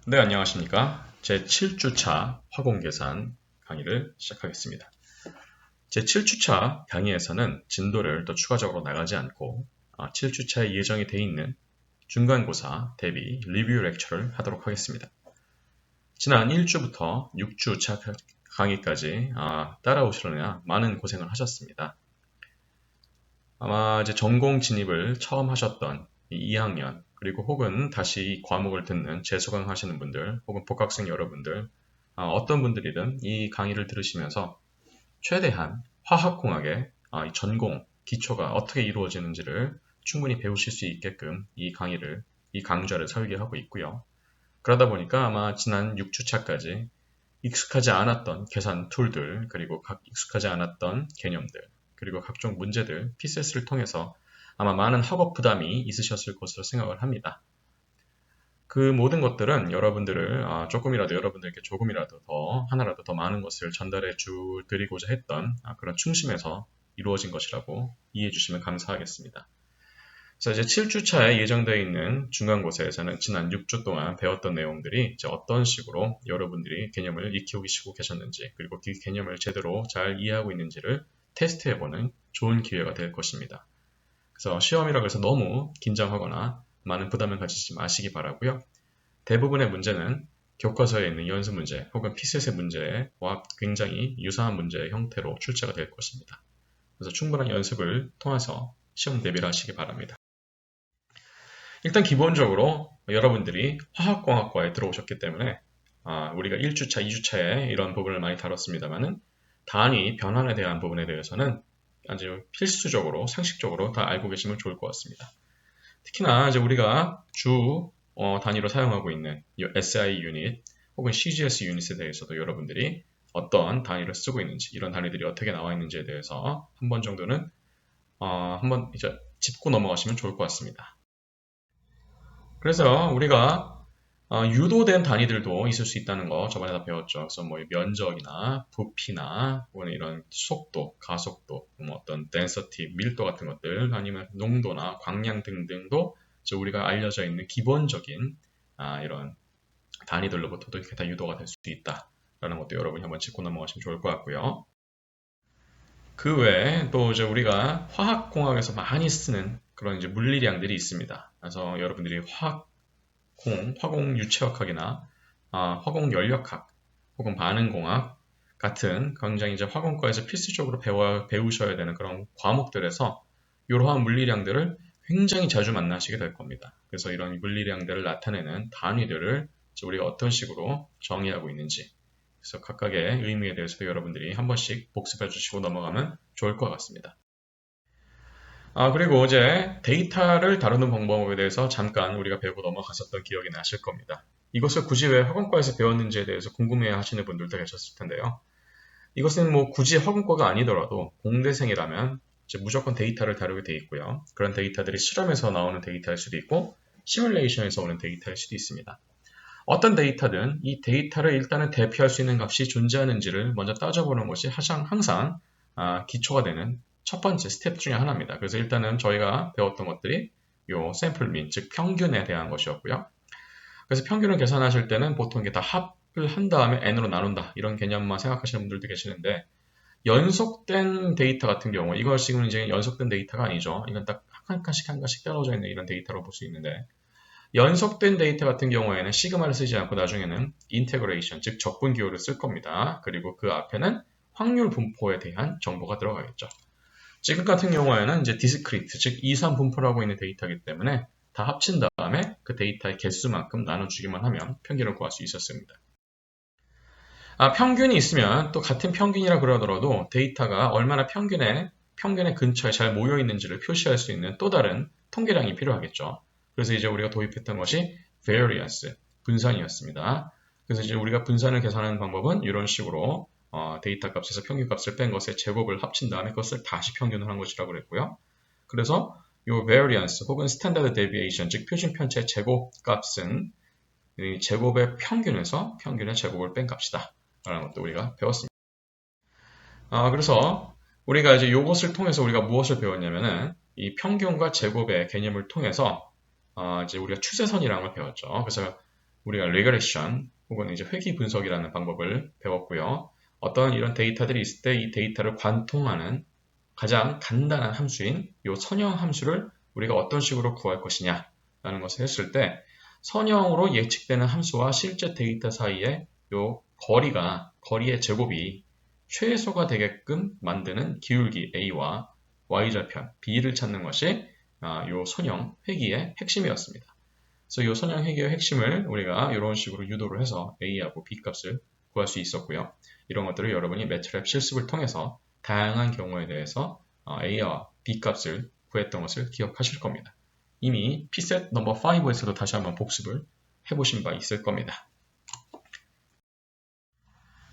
네, 안녕하십니까. 제 7주차 화공계산 강의를 시작하겠습니다. 제 7주차 강의에서는 진도를 더 추가적으로 나가지 않고 7주차에 예정이 돼 있는 중간고사 대비 리뷰 렉처를 하도록 하겠습니다. 지난 1주부터 6주차 강의까지 따라오시려냐 많은 고생을 하셨습니다. 아마 이제 전공 진입을 처음 하셨던 2학년 그리고 혹은 다시 이 과목을 듣는 재수강 하시는 분들 혹은 복학생 여러분들 어떤 분들이든 이 강의를 들으시면서 최대한 화학공학의 이 전공 기초가 어떻게 이루어지는지를 충분히 배우실 수 있게끔 이 강좌를 설계하고 있고요. 그러다 보니까 아마 지난 6주차까지 익숙하지 않았던 계산 툴들, 그리고 익숙하지 않았던 개념들, 그리고 각종 문제들, PCS를 통해서 아마 많은 학업 부담이 있으셨을 것으로 생각을 합니다. 그 모든 것들은 조금이라도 여러분들께 조금이라도 더, 하나라도 더 많은 것을 드리고자 했던 그런 충심에서 이루어진 것이라고 이해해 주시면 감사하겠습니다. 그래서 이제 7주차에 예정되어 있는 중간고사에서는 지난 6주 동안 배웠던 내용들이 이제 어떤 식으로 여러분들이 개념을 익히고 계셨는지, 그리고 그 개념을 제대로 잘 이해하고 있는지를 테스트해보는 좋은 기회가 될 것입니다. 그래서 시험이라고 해서 너무 긴장하거나 많은 부담을 가지지 마시기 바라고요. 대부분의 문제는 교과서에 있는 연습 문제 혹은 PCS의 문제와 굉장히 유사한 문제의 형태로 출제가 될 것입니다. 그래서 충분한 연습을 통해서 시험 대비를 하시기 바랍니다. 일단 기본적으로 여러분들이 화학공학과에 들어오셨기 때문에 우리가 1주차, 2주차에 이런 부분을 많이 다뤘습니다만은 단위, 변환에 대한 부분에 대해서는 아주 필수적으로, 상식적으로 다 알고 계시면 좋을 것 같습니다. 특히나 이제 우리가 주 단위로 사용하고 있는 이 SI 유닛 혹은 CGS 유닛에 대해서도 여러분들이 어떤 단위를 쓰고 있는지, 이런 단위들이 어떻게 나와 있는지에 대해서 한 번 정도는 한번 이제 짚고 넘어가시면 좋을 것 같습니다. 그래서 우리가 유도된 단위들도 있을 수 있다는 거 저번에 다 배웠죠. 그래서 뭐 면적이나 부피나 혹은 이런 속도, 가속도, 뭐 어떤 density, 밀도 같은 것들 아니면 농도나 광량 등등도 우리가 알려져 있는 기본적인 이런 단위들로부터도 이렇게 다 유도가 될 수 있다라는 것도 여러분이 한번 짚고 넘어가시면 좋을 것 같고요. 그 외에 또 이제 우리가 화학공학에서 많이 쓰는 그런 이제 물리량들이 있습니다. 그래서 여러분들이 화공 유체역학이나 화공 연력학 혹은 반응공학 같은 굉장히 이제 화공과에서 필수적으로 배우셔야 되는 그런 과목들에서 이러한 물리량들을 굉장히 자주 만나시게 될 겁니다. 그래서 이런 물리량들을 나타내는 단위들을 우리가 어떤 식으로 정의하고 있는지, 그래서 각각의 의미에 대해서도 여러분들이 한 번씩 복습해 주시고 넘어가면 좋을 것 같습니다. 그리고 이제 데이터를 다루는 방법에 대해서 잠깐 우리가 배우고 넘어갔었던 기억이 나실 겁니다. 이것을 굳이 왜 학원과에서 배웠는지에 대해서 궁금해 하시는 분들도 계셨을 텐데요. 이것은 뭐 굳이 학원과가 아니더라도 공대생이라면 이제 무조건 데이터를 다루게 돼 있고요. 그런 데이터들이 실험에서 나오는 데이터일 수도 있고 시뮬레이션에서 오는 데이터일 수도 있습니다. 어떤 데이터든 이 데이터를 일단은 대표할 수 있는 값이 존재하는지를 먼저 따져보는 것이 항상 기초가 되는 첫 번째 스텝 중에 하나입니다. 그래서 일단은 저희가 배웠던 것들이 요 샘플 민, 즉 평균에 대한 것이었고요. 그래서 평균을 계산하실 때는 보통 이게 다 합을 한 다음에 n으로 나눈다 이런 개념만 생각하시는 분들도 계시는데 연속된 데이터 같은 경우 이거 지금 이제 연속된 데이터가 아니죠. 이건 딱 한 칸씩 떨어져 있는 이런 데이터로 볼 수 있는데 연속된 데이터 같은 경우에는 시그마를 쓰지 않고 나중에는 인테그레이션, 즉 적분 기호를 쓸 겁니다. 그리고 그 앞에는 확률 분포에 대한 정보가 들어가겠죠. 지금 같은 경우에는 이제 디스크리트, 즉 이산 분포를 하고 있는 데이터이기 때문에 다 합친 다음에 그 데이터의 개수만큼 나눠주기만 하면 평균을 구할 수 있었습니다. 평균이 있으면 또 같은 평균이라 그러더라도 데이터가 얼마나 평균의 근처에 잘 모여 있는지를 표시할 수 있는 또 다른 통계량이 필요하겠죠. 그래서 이제 우리가 도입했던 것이 variance, 분산이었습니다. 그래서 이제 우리가 분산을 계산하는 방법은 이런 식으로 데이터 값에서 평균 값을 뺀 것의 제곱을 합친 다음에 그것을 다시 평균을 한 것이라고 그랬고요. 그래서 이 variance 혹은 standard deviation, 즉 표준 편차의 제곱 값은 이 제곱의 평균에서 평균의 제곱을 뺀 값이다 라는 것도 우리가 배웠습니다. 그래서 우리가 이제 이것을 통해서 우리가 무엇을 배웠냐면은 이 평균과 제곱의 개념을 통해서 이제 우리가 추세선이라는 걸 배웠죠. 그래서 우리가 regression 혹은 이제 회귀 분석이라는 방법을 배웠고요. 어떤 이런 데이터들이 있을 때 이 데이터를 관통하는 가장 간단한 함수인 이 선형 함수를 우리가 어떤 식으로 구할 것이냐라는 것을 했을 때 선형으로 예측되는 함수와 실제 데이터 사이의 요 거리의 제곱이 최소가 되게끔 만드는 기울기 A와 Y절편 B를 찾는 것이 요 선형 회귀의 핵심이었습니다. 그래서 이 선형 회귀의 핵심을 우리가 이런 식으로 유도를 해서 A하고 B 값을 구할 수 있었고요. 이런 것들을 여러분이 매트랩 실습을 통해서 다양한 경우에 대해서 A와 B 값을 구했던 것을 기억하실 겁니다. 이미 Pset 넘버 5에서도 다시 한번 복습을 해보신 바 있을 겁니다.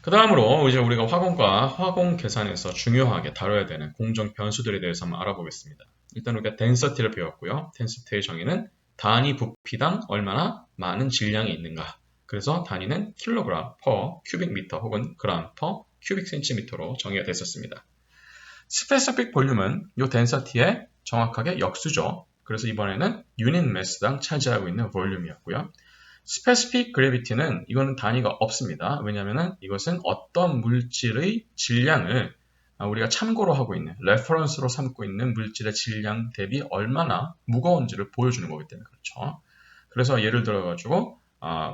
그 다음으로 이제 우리가 화공과 화공 계산에서 중요하게 다뤄야 되는 공정 변수들에 대해서 한번 알아보겠습니다. 일단 우리가 density를 배웠고요. density의 정의는 단위 부피당 얼마나 많은 질량이 있는가. 그래서 단위는 킬로그램 per 큐빅 미터 혹은 그램 per 큐빅 센티미터로 정의가 됐었습니다. 스페시픽 볼륨은 이 density의 정확하게 역수죠. 그래서 이번에는 유닛 매스당 차지하고 있는 볼륨이었고요. 스페시픽 그래비티는 이거는 단위가 없습니다. 왜냐하면 이것은 어떤 물질의 질량을 우리가 참고로 하고 있는, 레퍼런스로 삼고 있는 물질의 질량 대비 얼마나 무거운지를 보여주는 거기 때문에 그렇죠. 그래서 예를 들어가지고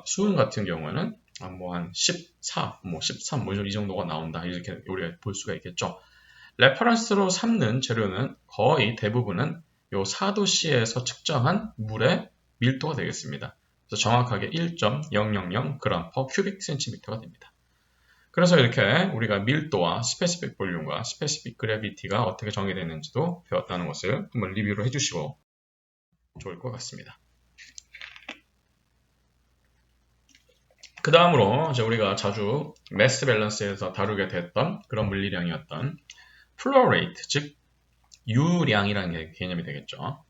수은 같은 경우에는 뭐 한 14, 뭐 13, 뭐 이 정도가 나온다 이렇게 우리가 볼 수가 있겠죠. 레퍼런스로 삼는 재료는 거의 대부분은 요 4도씨에서 측정한 물의 밀도가 되겠습니다. 그래서 정확하게 1.000 그램 per 큐빅 센티미터가 됩니다. 그래서 이렇게 우리가 밀도와 스페시픽 볼륨과 스페시픽 그래비티가 어떻게 정의되는지도 배웠다는 것을 한번 리뷰를 해주시고 좋을 것 같습니다. 그 다음으로 이제 우리가 자주 매스 밸런스에서 다루게 됐던 그런 물리량이었던 플로우 레이트, 즉 유량이라는 개념이 되겠죠.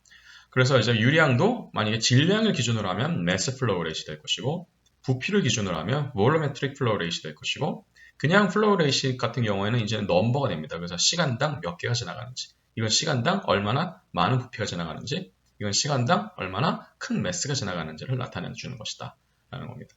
그래서 이제 유량도 만약에 질량을 기준으로 하면 매스 플로우 레이트가 될 것이고 부피를 기준으로 하면 볼루메트릭 플로우 레이트가 될 것이고 그냥 플로우 레이트 같은 경우에는 이제는 넘버가 됩니다. 그래서 시간당 몇 개가 지나가는지, 이건 시간당 얼마나 많은 부피가 지나가는지, 이건 시간당 얼마나 큰 매스가 지나가는지를 나타내 주는 것이다 라는 겁니다.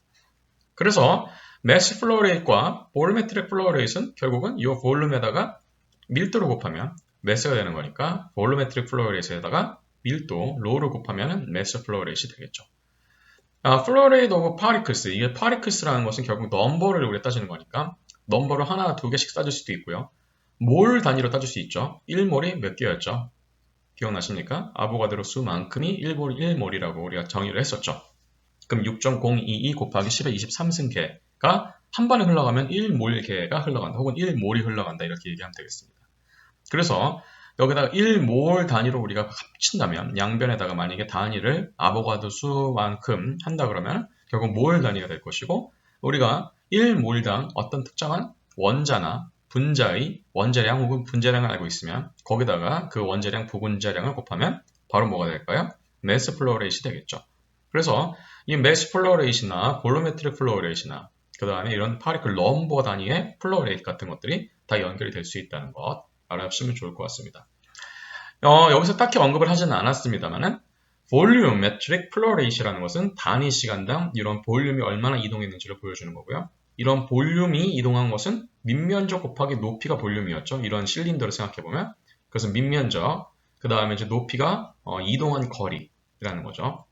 그래서 매스 플로우 레이트와 볼루메트릭 플로우 레이트는 결국은 이 볼륨에다가 밀도를 곱하면 매스가 되는 거니까 볼루메트릭 플로우 레이트에다가 밀도, 로우를 곱하면 매스 플로우 레이트이 되겠죠. 플로우 레이트 오브 파리클스, 이게 파리클스라는 것은 결국 넘버를 우리가 따지는 거니까 넘버를 하나, 두 개씩 따질 수도 있고요. 몰 단위로 따질 수 있죠. 1몰이 몇 개였죠? 기억나십니까? 아보가드로 수만큼이 1몰이라고 우리가 정의를 했었죠. 그럼 6.022 곱하기 10의 23승계가 한 번에 흘러가면 1몰계가 흘러간다. 혹은 1몰이 흘러간다. 이렇게 얘기하면 되겠습니다. 그래서 여기다가 1몰 단위로 우리가 합친다면 양변에다가 만약에 단위를 아보가드 수만큼 한다 그러면 결국 몰 단위가 될 것이고 우리가 1몰당 어떤 특정한 원자나 분자의 원자량 혹은 분자량을 알고 있으면 거기다가 그 원자량, 부분자량을 곱하면 바로 뭐가 될까요? 매스 플로우 레이트이 되겠죠. 그래서 이 매스 플로우 레이트나 볼루메트릭 플로우 레이트나 그 다음에 이런 파리클 넘버 단위의 플로우 레이트 같은 것들이 다 연결이 될 수 있다는 것 알아주시면 좋을 것 같습니다. 여기서 딱히 언급을 하지는 않았습니다만은 볼륨메트릭 플로우 레이트라는 것은 단위 시간당 이런 볼륨이 얼마나 이동했는지를 보여주는 거고요. 이런 볼륨이 이동한 것은 밑면적 곱하기 높이가 볼륨이었죠. 이런 실린더를 생각해보면 그래서 밑면적, 그 다음에 이제 높이가 이동한 거리라는 거죠.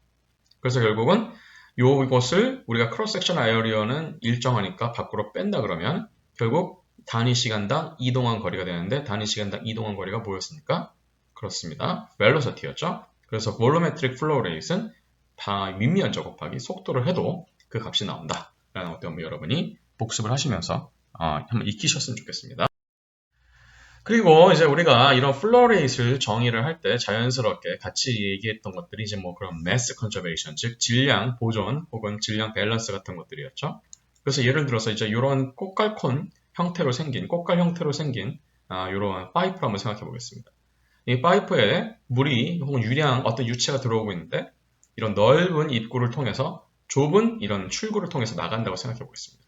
그래서 결국은 이것을 우리가 크로스 섹션 에어리어는 일정하니까 밖으로 뺀다 그러면 결국 단위 시간당 이동한 거리가 되는데 단위 시간당 이동한 거리가 뭐였습니까? 그렇습니다. 벨로시티였죠. 그래서 볼루메트릭 플로우 레이트는 다 밑면적 곱하기 속도를 해도 그 값이 나온다. 라는 것도 여러분이 복습을 하시면서 한번 익히셨으면 좋겠습니다. 그리고 이제 우리가 이런 플로우 레이트를 정의를 할 때 자연스럽게 같이 얘기했던 것들이 이제 뭐 그런 매스 컨저베이션, 즉 질량 보존 혹은 질량 밸런스 같은 것들이었죠. 그래서 예를 들어서 이제 이런 꽃갈콘 형태로 생긴, 꽃갈 형태로 생긴 이런 파이프를 한번 생각해 보겠습니다. 이 파이프에 물이 혹은 유량 어떤 유체가 들어오고 있는데 이런 넓은 입구를 통해서 좁은 이런 출구를 통해서 나간다고 생각해 보겠습니다.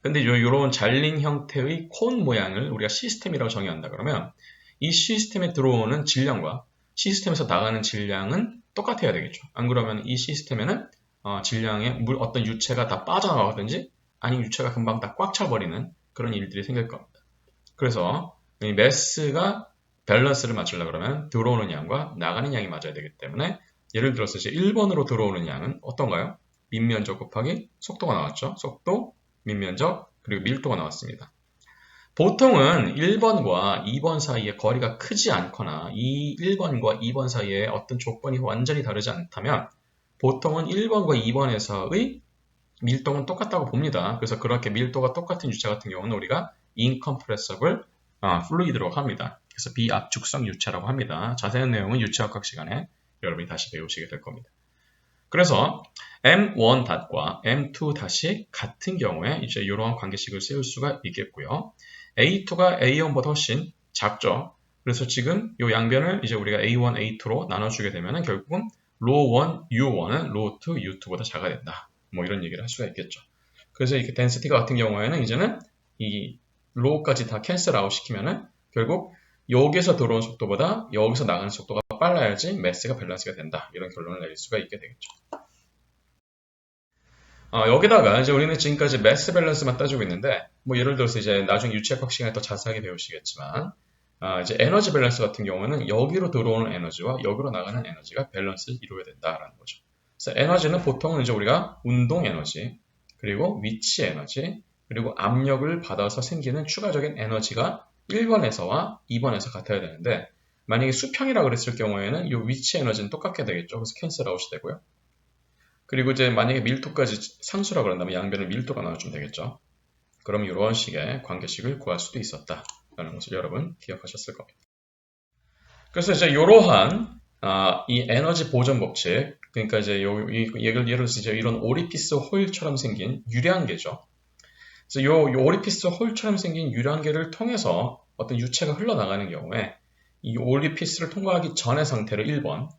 근데 이런 잘린 형태의 콘 모양을 우리가 시스템이라고 정의한다 그러면 이 시스템에 들어오는 질량과 시스템에서 나가는 질량은 똑같아야 되겠죠. 안 그러면 이 시스템에는 질량에 어떤 유체가 다 빠져나가든지 아니면 유체가 금방 다 꽉 차버리는 그런 일들이 생길 겁니다. 그래서 이 매스가 밸런스를 맞추려고 그러면 들어오는 양과 나가는 양이 맞아야 되기 때문에 예를 들어서 이제 1번으로 들어오는 양은 어떤가요? 밑면적 곱하기 속도가 나왔죠. 속도, 밑면적, 그리고 밀도가 나왔습니다. 보통은 1번과 2번 사이에 거리가 크지 않거나 이 1번과 2번 사이에 어떤 조건이 완전히 다르지 않다면 보통은 1번과 2번에서의 밀도는 똑같다고 봅니다. 그래서 그렇게 밀도가 똑같은 유체 같은 경우는 우리가 incompressible fluid라고 합니다. 그래서 비압축성 유체라고 합니다. 자세한 내용은 유체역학 시간에 여러분이 다시 배우시게 될 겁니다. 그래서 M1닷과 M2닷이 같은 경우에 이제 이러한 관계식을 세울 수가 있겠고요. A2가 A1보다 훨씬 작죠. 그래서 지금 이 양변을 이제 우리가 A1, A2로 나눠주게 되면 결국은 ρ1, U1은 ρ2, U2보다 작아야 된다. 뭐 이런 얘기를 할 수가 있겠죠. 그래서 이렇게 덴시티가 같은 경우에는 이제는 이 로까지 다 캔슬 아웃 시키면은 결국 여기서 들어온 속도보다 여기서 나가는 속도가 빨라야지 매스가 밸런스가 된다. 이런 결론을 내릴 수가 있게 되겠죠. 여기다가 이제 우리는 지금까지 매스 밸런스만 따지고 있는데 뭐 예를 들어서 이제 나중에 유체역학 시간에 더 자세하게 배우시겠지만 이제 에너지 밸런스 같은 경우는 여기로 들어오는 에너지와 여기로 나가는 에너지가 밸런스를 이루어야 된다라는 거죠. 그래서 에너지는 보통은 이제 우리가 운동 에너지, 그리고 위치 에너지, 그리고 압력을 받아서 생기는 추가적인 에너지가 1번에서와 2번에서 같아야 되는데 만약에 수평이라고 그랬을 경우에는 이 위치 에너지는 똑같게 되겠죠. 그래서 캔슬 아웃이 되고요. 그리고 이제 만약에 밀도까지 상수라고 그런다면 양변을 밀도가 나눠주면 되겠죠. 그럼 이런 식의 관계식을 구할 수도 있었다라는 것을 여러분 기억하셨을 겁니다. 그래서 이제 이러한 이 에너지 보존 법칙, 그러니까 이제 예를 들어서 이제 이런 오리피스 홀처럼 생긴 유량계죠. 그래서 요 오리피스 홀처럼 생긴 유량계를 통해서 어떤 유체가 흘러나가는 경우에 이 오리피스를 통과하기 전의 상태를 1번,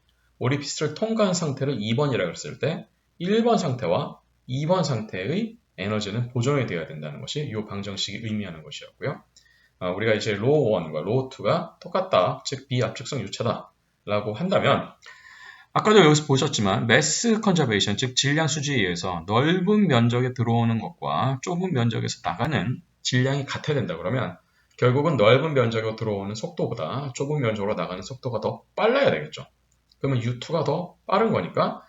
오리피스를 통과한 상태를 2번이라고 했을 때 1번 상태와 2번 상태의 에너지는 보존이 되어야 된다는 것이 이 방정식이 의미하는 것이었고요. 우리가 이제 로1과 로2가 똑같다, 즉 비압축성 유체다 라고 한다면 아까도 여기서 보셨지만 매스 컨저베이션, 즉 질량 수지에 의해서 넓은 면적에 들어오는 것과 좁은 면적에서 나가는 질량이 같아야 된다 그러면 결국은 넓은 면적으로 들어오는 속도보다 좁은 면적으로 나가는 속도가 더 빨라야 되겠죠. 그러면 U2가 더 빠른 거니까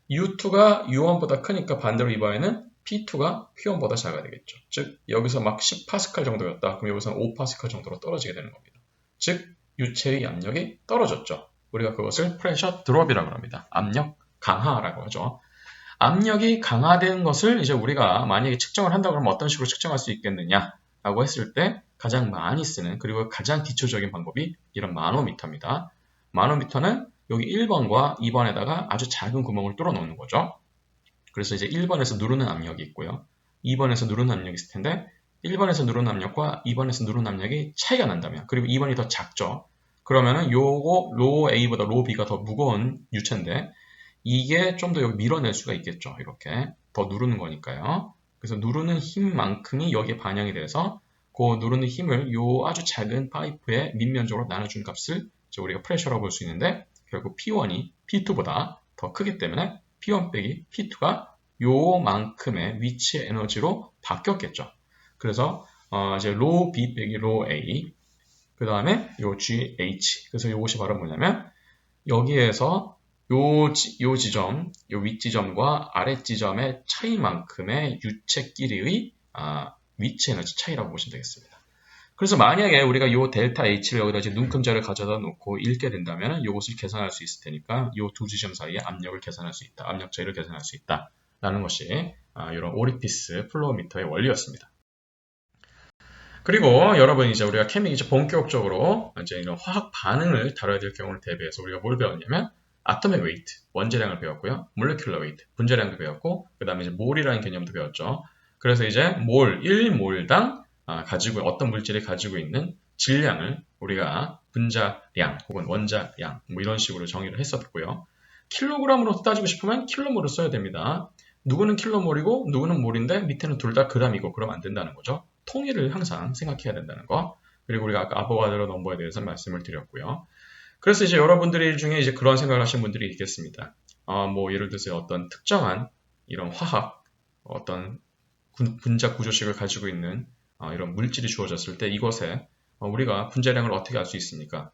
U2가 U1보다 크니까 반대로 이번에는 P2가 P1보다 작아야 되겠죠. 즉 여기서 막 10파스칼 정도였다. 그럼 여기서는 5파스칼 정도로 떨어지게 되는 겁니다. 즉 유체의 압력이 떨어졌죠. 우리가 그것을 프레셔 드롭이라고 합니다. 압력 강화라고 하죠. 압력이 강화된 것을 이제 우리가 만약에 측정을 한다고 하면 어떤 식으로 측정할 수 있겠느냐라고 했을 때 가장 많이 쓰는 그리고 가장 기초적인 방법이 이런 마노미터입니다. 마노미터는 여기 1번과 2번에다가 아주 작은 구멍을 뚫어 놓는 거죠. 그래서 이제 1번에서 누르는 압력이 있고요. 2번에서 누르는 압력이 있을 텐데 1번에서 누르는 압력과 2번에서 누르는 압력이 차이가 난다면 그리고 2번이 더 작죠. 그러면은 요거 로 A보다 로 B가 더 무거운 유체인데 이게 좀 더 여기 밀어낼 수가 있겠죠. 이렇게 더 누르는 거니까요. 그래서 누르는 힘만큼이 여기에 반영이 돼서 그 누르는 힘을 요 아주 작은 파이프의 밑면적으로 나눠준 값을 우리가 프레셔라고 볼 수 있는데 결국 P1이 P2보다 더 크기 때문에 P1 빼기 P2가 요만큼의 위치 에너지로 바뀌었겠죠. 그래서 이제 로 B 빼기 로 A 그 다음에 요 GH 그래서 이것이 바로 뭐냐면 여기에서 요 지점, 요 윗지점과 아랫지점의 차이만큼의 유체끼리의 위치 에너지 차이라고 보시면 되겠습니다. 그래서 만약에 우리가 요 델타 H를 여기다 이제 눈금자를 가져다 놓고 읽게 된다면 이것을 계산할 수 있을 테니까 요 두 지점 사이의 압력을 계산할 수 있다. 압력 차이를 계산할 수 있다. 라는 것이 이런 오리피스 플로우미터의 원리였습니다. 그리고 여러분 이제 우리가 케미 이제 본격적으로 이제 이런 화학 반응을 다뤄야 될 경우를 대비해서 우리가 뭘 배웠냐면 아토믹 웨이트, 원자량을 배웠고요. 몰레큘러 웨이트, 분자량도 배웠고 그 다음에 이제 몰이라는 개념도 배웠죠. 그래서 이제 몰, 1몰당 가지고 어떤 물질이 가지고 있는 질량을 우리가 분자량 혹은 원자량 뭐 이런 식으로 정의를 했었고요. 킬로그램으로 따지고 싶으면 킬로몰을 써야 됩니다. 누구는 킬로몰이고 누구는 몰인데 밑에는 둘 다 그람이고 그러면 안 된다는 거죠. 통일을 항상 생각해야 된다는 거. 그리고 우리가 아까 아보가드로 넘버에 대해서 말씀을 드렸고요. 그래서 이제 여러분들이 중에 이제 그런 생각을 하시는 분들이 있겠습니다. 뭐 예를 들어서 어떤 특정한 이런 화학, 어떤 분자 구조식을 가지고 있는 이런 물질이 주어졌을 때 이것에 우리가 분자량을 어떻게 알 수 있습니까?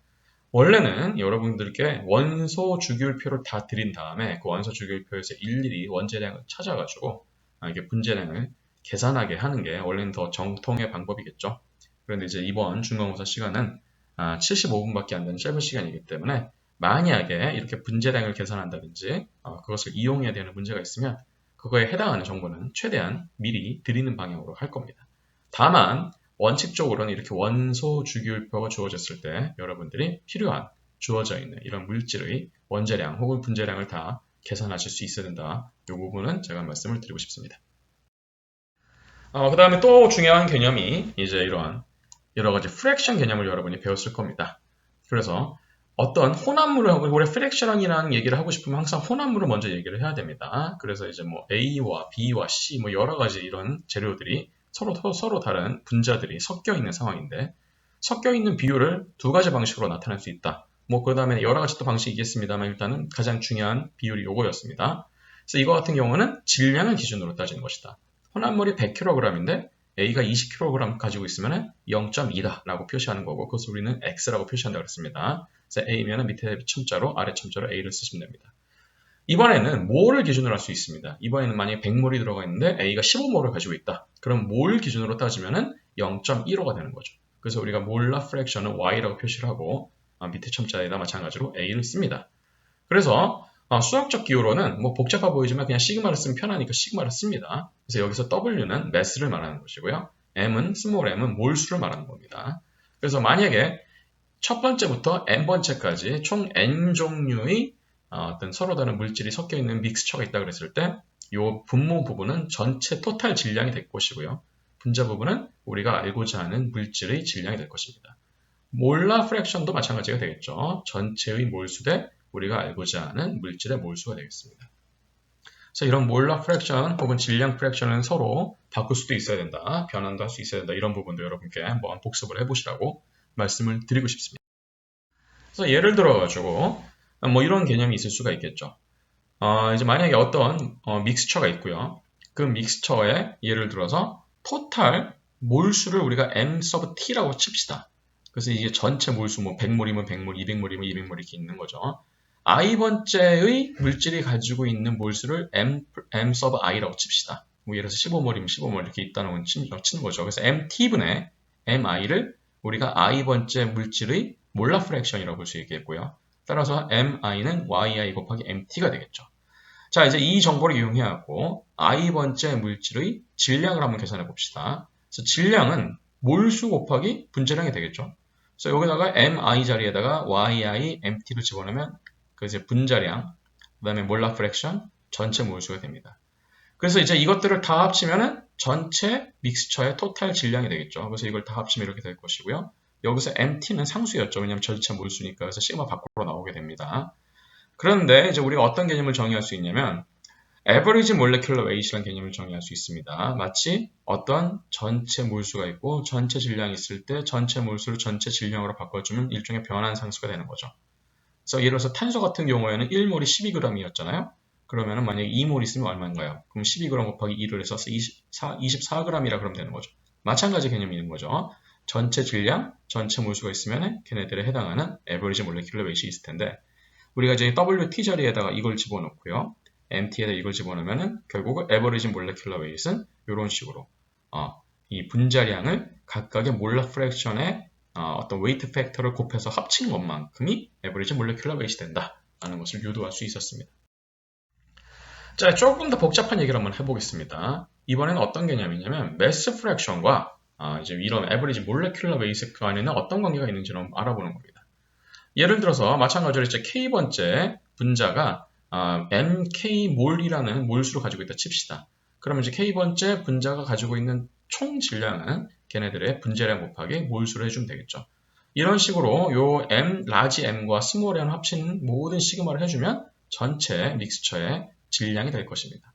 원래는 여러분들께 원소 주기율표를 다 드린 다음에 그 원소 주기율표에서 일일이 원재량을 찾아가지고 이게 분자량을 계산하게 하는 게 원래는 더 정통의 방법이겠죠. 그런데 이제 이번 중간고사 시간은 75분밖에 안 되는 짧은 시간이기 때문에 만약에 이렇게 분자량을 계산한다든지 그것을 이용해야 되는 문제가 있으면 그거에 해당하는 정보는 최대한 미리 드리는 방향으로 할 겁니다. 다만 원칙적으로는 이렇게 원소 주기율표가 주어졌을 때 여러분들이 필요한 주어져 있는 이런 물질의 원재량 혹은 분자량을 다 계산하실 수 있어야 된다. 이 부분은 제가 말씀을 드리고 싶습니다. 그 다음에 또 중요한 개념이 이제 이러한 여러 가지 프랙션 개념을 여러분이 배웠을 겁니다. 그래서 어떤 혼합물을 하고 우리 프랙션이라는 얘기를 하고 싶으면 항상 혼합물을 먼저 얘기를 해야 됩니다. 그래서 이제 뭐 A와 B와 C 뭐 여러 가지 이런 재료들이 서로 다른 분자들이 섞여 있는 상황인데 섞여 있는 비율을 두 가지 방식으로 나타낼 수 있다. 뭐 그 다음에 여러 가지 또 방식이 있겠습니다만 일단은 가장 중요한 비율이 요거였습니다. 그래서 이거 같은 경우는 질량을 기준으로 따지는 것이다. 혼합물이 100kg인데 A가 20kg 가지고 있으면 0.2다라고 표시하는 거고 그것을 우리는 X라고 표시한다고 했습니다. 그래서 A면 밑에 첨자로 아래 첨자로 A를 쓰시면 됩니다. 이번에는 몰을 기준으로 할 수 있습니다. 이번에는 만약에 100몰이 들어가 있는데 A가 15몰을 가지고 있다. 그럼 몰 기준으로 따지면 0.15가 되는 거죠. 그래서 우리가 몰라 프랙션은 Y라고 표시를 하고 밑에 첨자에다 마찬가지로 A를 씁니다. 그래서 수학적 기호로는 뭐 복잡해 보이지만 그냥 시그마를 쓰면 편하니까 시그마를 씁니다. 그래서 여기서 W는 매스를 말하는 것이고요. M은 스몰 m은 몰수를 말하는 겁니다. 그래서 만약에 첫 번째부터 n번째까지 총 n 종류의 어떤 서로 다른 물질이 섞여 있는 믹스처가 있다 그랬을 때 이 분모 부분은 전체 토탈 질량이 될 것이고요. 분자 부분은 우리가 알고자 하는 물질의 질량이 될 것입니다. 몰라 프랙션도 마찬가지가 되겠죠. 전체의 몰수 대 우리가 알고자 하는 물질의 몰수가 되겠습니다. 그래서 이런 몰라 프랙션 혹은 질량 프랙션은 서로 바꿀 수도 있어야 된다. 변환도 할 수 있어야 된다. 이런 부분도 여러분께 한번 복습을 해보시라고 말씀을 드리고 싶습니다. 그래서 예를 들어가지고 뭐 이런 개념이 있을 수가 있겠죠. 이제 만약에 어떤 믹스처가 있고요. 그 믹스처에 예를 들어서 토탈 몰수를 우리가 m sub t라고 칩시다. 그래서 이게 전체 몰수 뭐 100몰이면 100몰, 200몰이면 200몰 이렇게 있는 거죠. i번째의 물질이 가지고 있는 몰수를 m sub i라고 칩시다. 뭐 예를 들어서 15몰이면 15몰 이렇게 있다는 건 치는 거죠. 그래서 mt분의 mi를 우리가 i번째 물질의 몰라 프랙션이라고 볼 수 있겠고요. 따라서 mi는 yi 곱하기 mt가 되겠죠. 자, 이제 이 정보를 이용해갖고 i번째 물질의 질량을 한번 계산해 봅시다. 그래서 질량은 몰수 곱하기 분자량이 되겠죠. 그래서 여기다가 mi 자리에다가 yi, mt를 집어넣으면 그 이제 분자량, 그 다음에 몰라 프랙션, 전체 몰수가 됩니다. 그래서 이제 이것들을 다 합치면은 전체 믹스처의 토탈 질량이 되겠죠. 그래서 이걸 다 합치면 이렇게 될 것이고요. 여기서 MT는 상수였죠. 왜냐하면 전체 몰수니까. 그래서 시그마 밖으로 나오게 됩니다. 그런데 이제 우리가 어떤 개념을 정의할 수 있냐면 average molecular weight이라는 개념을 정의할 수 있습니다. 마치 어떤 전체 몰수가 있고 전체 질량이 있을 때 전체 몰수를 전체 질량으로 바꿔주면 일종의 변환 상수가 되는 거죠. 그래서 예를 들어서 탄소 같은 경우에는 1몰이 12g이었잖아요. 그러면은 만약에 2몰 있으면 얼마인가요? 그럼 12g 곱하기 2를 해서 24g이라 그러면 되는 거죠. 마찬가지 개념이 있는 거죠. 전체 질량, 전체 몰수가 있으면 걔네들에 해당하는 average molecular weight이 있을 텐데 우리가 이제 WT 자리에다가 이걸 집어넣고요. MT에다 이걸 집어넣으면 결국 average molecular weight은 이런 식으로 이 분자량을 각각의 몰라 프랙션의 어떤 웨이트 팩터를 곱해서 합친 것만큼이 average molecular weight이 된다라는 것을 유도할 수 있었습니다. 자, 조금 더 복잡한 얘기를 한번 해보겠습니다. 이번에는 어떤 개념이냐면 mass fraction과 이제 이런 average molecular weight 간에는 어떤 관계가 있는지를 한번 알아보는 겁니다. 예를 들어서 마찬가지로 이제 K번째 분자가 mk몰이라는 몰수를 가지고 있다 칩시다. 그러면 이제 K번째 분자가 가지고 있는 총 질량은 걔네들의 분자량 곱하기 몰수를 해주면 되겠죠. 이런 식으로 요 m, 라지 m과 스몰 m 합친 모든 시그마를 해주면 전체 믹스처의 질량이 될 것입니다.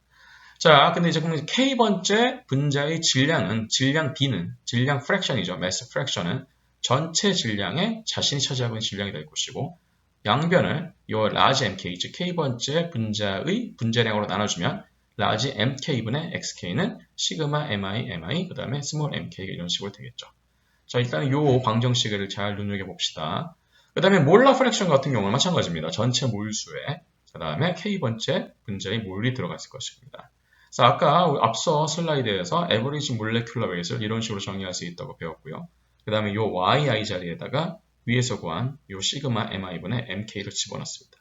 자, 근데 이제 그러면 K번째 분자의 질량은, 질량 B는, 질량 프랙션이죠. 매스 프랙션은 전체 질량에 자신이 차지하고 있는 질량이 될 것이고 양변을 요 라지 MK, 즉 K번째 분자의 분자량으로 나눠주면 large mk분의 xk는 시그마 mi, 그 다음에 small mk 이런 식으로 되겠죠. 자, 일단 요 방정식을 잘 눈여겨봅시다. 그 다음에 몰라 프랙션 같은 경우는 마찬가지입니다. 전체 몰수에 그 다음에 k번째 분자의 몰이 들어갔을 것입니다. 자, 아까 앞서 슬라이드에서 average molecular weight을 이런 식으로 정의할 수 있다고 배웠고요. 그 다음에 요 yi 자리에다가 위에서 구한 요 시그마 mi분의 mk를 집어넣습니다.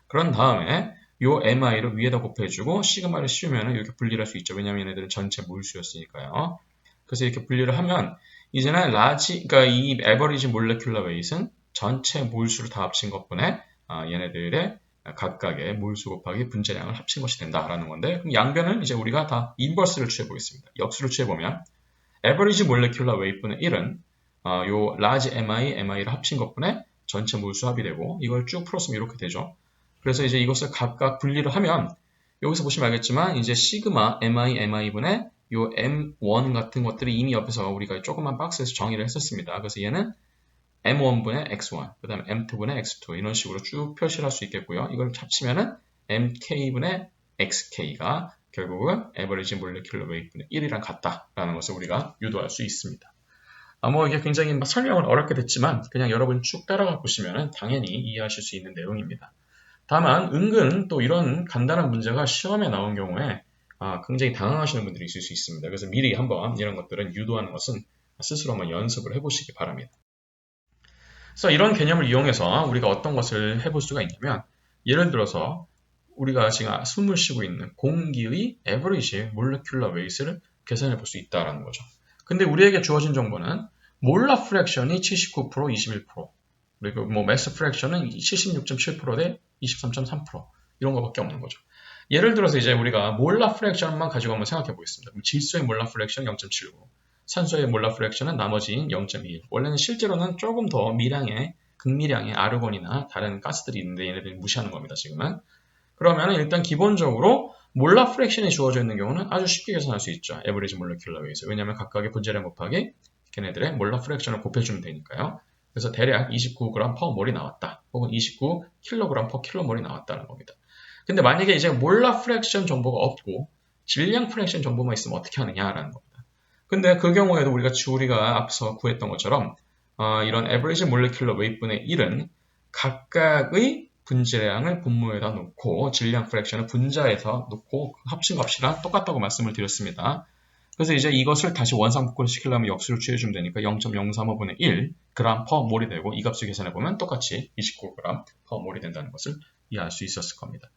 그런 다음에 요 mi를 위에다 곱해주고 시그마를 씌우면 이렇게 분리를 할 수 있죠. 왜냐하면 얘네들은 전체 몰수였으니까요. 그래서 이렇게 분리를 하면 이제는 그러니까 이 average molecular weight은 전체 몰수를 다 합친 것분에 얘네들의 각각의 몰수 곱하기 분자량을 합친 것이 된다라는 건데, 그럼 양변을 이제 우리가 다 인버스를 취해보겠습니다. 역수를 취해보면 average molecular weight분의 1은 요 large mi를 합친 것분에 전체 몰수 합이 되고, 이걸 쭉 풀었으면 이렇게 되죠. 그래서 이제 이것을 각각 분리를 하면 여기서 보시면 알겠지만 이제 시그마 mi분의 요 m1 같은 것들이 이미 옆에서 우리가 조그만 박스에서 정의를 했었습니다. 그래서 얘는 m1분의 x1, 그 다음에 m2분의 x2 이런 식으로 쭉 표시를 할 수 있겠고요. 이걸 합치면은 mk분의 xk가 결국은 average molecular weight분의 1이랑 같다라는 것을 우리가 유도할 수 있습니다. 뭐 이게 굉장히 설명은 어렵게 됐지만 그냥 여러분 쭉 따라가 보시면은 당연히 이해하실 수 있는 내용입니다. 다만 은근 또 이런 간단한 문제가 시험에 나온 경우에 굉장히 당황하시는 분들이 있을 수 있습니다. 그래서 미리 한번 이런 것들은 유도하는 것은 스스로 한번 연습을 해보시기 바랍니다. 그래서 이런 개념을 이용해서 우리가 어떤 것을 해볼 수가 있냐면, 예를 들어서 우리가 지금 숨을 쉬고 있는 공기의 average molecular weight을 계산해 볼 수 있다는 거죠. 근데 우리에게 주어진 정보는 몰라 프랙션이 79%, 21%, 그리고 뭐 매스 프랙션은 76.7% 대 23.3% 이런 거밖에 없는 거죠. 예를 들어서 이제 우리가 몰라 프랙션만 가지고 한번 생각해 보겠습니다. 그럼 질소의 몰라 프랙션 0.79, 산소의 몰라 프랙션은 나머지인 0.21. 원래는 실제로는 조금 더 미량의 극미량의 아르곤이나 다른 가스들이 있는데 얘네들이 무시하는 겁니다, 지금은. 그러면 일단 기본적으로 몰라 프랙션이 주어져 있는 경우는 아주 쉽게 계산할 수 있죠. 에버리지 몰레큘러 웨이트. 왜냐하면 각각의 분자량 곱하기 걔네들의 몰라 프랙션을 곱해주면 되니까요. 그래서 대략 29g per 몰이 나왔다. 혹은 29kg per kmol이 나왔다는 겁니다. 근데 만약에 이제 몰라 프랙션 정보가 없고 질량 프랙션 정보만 있으면 어떻게 하느냐라는 겁니다. 근데 그 경우에도 우리가 앞서 구했던 것처럼 이런 average molecular weight분의 1은 각각의 분자량을 분모에다 놓고 질량 프랙션을 분자에서 놓고 합친 값이랑 똑같다고 말씀을 드렸습니다. 그래서 이제 이것을 다시 원상복구를 시키려면 역수를 취해주면 되니까 0.035분의 1g per 몰이 되고, 이 값을 계산해보면 똑같이 29g per 몰이 된다는 것을 이해할 수 있었을 겁니다.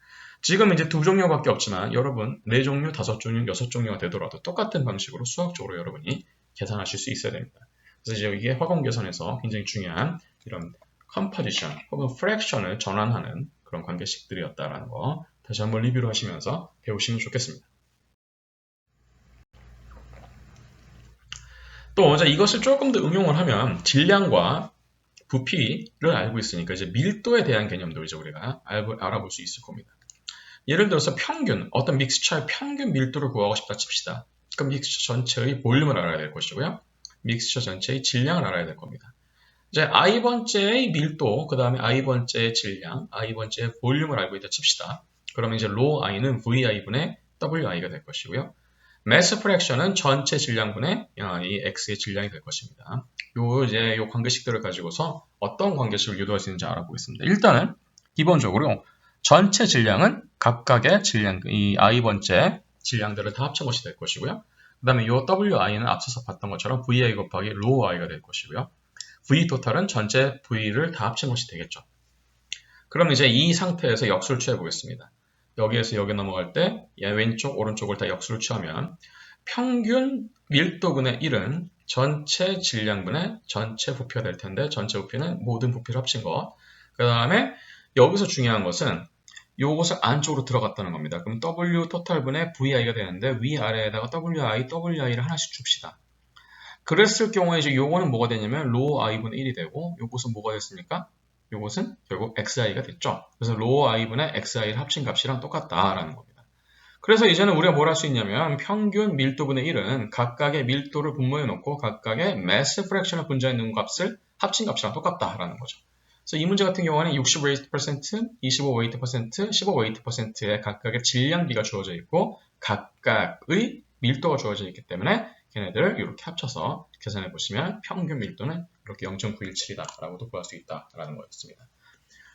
지금 이제 두 종류밖에 없지만 여러분 4종류, 5종류, 6종류가 되더라도 똑같은 방식으로 수학적으로 여러분이 계산하실 수 있어야 됩니다. 그래서 이제 이게 화공 계산에서 굉장히 중요한 이런 컴포지션 혹은 프랙션을 전환하는 그런 관계식들이었다라는 거 다시 한번 리뷰를 하시면서 배우시면 좋겠습니다. 또 이제 이것을 조금 더 응용을 하면 질량과 부피를 알고 있으니까 이제 밀도에 대한 개념도 이제 우리가 알아볼 수 있을 겁니다. 예를 들어서 평균, 어떤 믹스처의 평균 밀도를 구하고 싶다 칩시다. 그럼 믹스처 전체의 볼륨을 알아야 될 것이고요. 믹스처 전체의 질량을 알아야 될 겁니다. 이제 i번째의 밀도, 그 다음에 i번째의 질량, i번째의 볼륨을 알고 있다 칩시다. 그러면 이제 rho i는 vi분의 wi가 될 것이고요. 매스 프랙션은 전체 질량분의 이 x의 질량이 될 것입니다. 요 관계식들을 가지고서 어떤 관계식을 유도할 수 있는지 알아보겠습니다. 일단은 기본적으로 전체 질량은 각각의 질량, 이 i번째 질량들을 다 합친 것이 될 것이고요. 그 다음에 이 wi는 앞서서 봤던 것처럼 vi 곱하기 rho i가 될 것이고요. v 토탈은 전체 v를 다 합친 것이 되겠죠. 그럼 이제 이 상태에서 역수를 취해 보겠습니다. 여기에서 여기 넘어갈 때 왼쪽, 오른쪽을 다 역수를 취하면 평균 밀도분의 1은 전체 질량분의 전체 부피가 될 텐데, 전체 부피는 모든 부피를 합친 것. 그 다음에 여기서 중요한 것은 요것을 안쪽으로 들어갔다는 겁니다. 그럼 W 토탈분의 VI가 되는데 위아래에다가 WI를 하나씩 줍시다. 그랬을 경우에 이제 요거는 뭐가 되냐면 rho i분의 1이 되고, 요것은 뭐가 됐습니까? 요것은 결국 xi가 됐죠. 그래서 rho i분의 xi를 합친 값이랑 똑같다라는 겁니다. 그래서 이제는 우리가 뭘 할 수 있냐면 평균 밀도분의 1은 각각의 밀도를 분모해 놓고 각각의 mass fraction을 분자해 놓은 값을 합친 값이랑 똑같다라는 거죠. 그래서 이 문제 같은 경우는 60 웨이트%, 25 웨이트%, 15 웨이트%의 각각의 질량비가 주어져 있고 각각의 밀도가 주어져 있기 때문에 걔네들 이렇게 합쳐서 계산해 보시면 평균 밀도는 이렇게 0.917이다 라고도 구할 수 있다라는 거였습니다.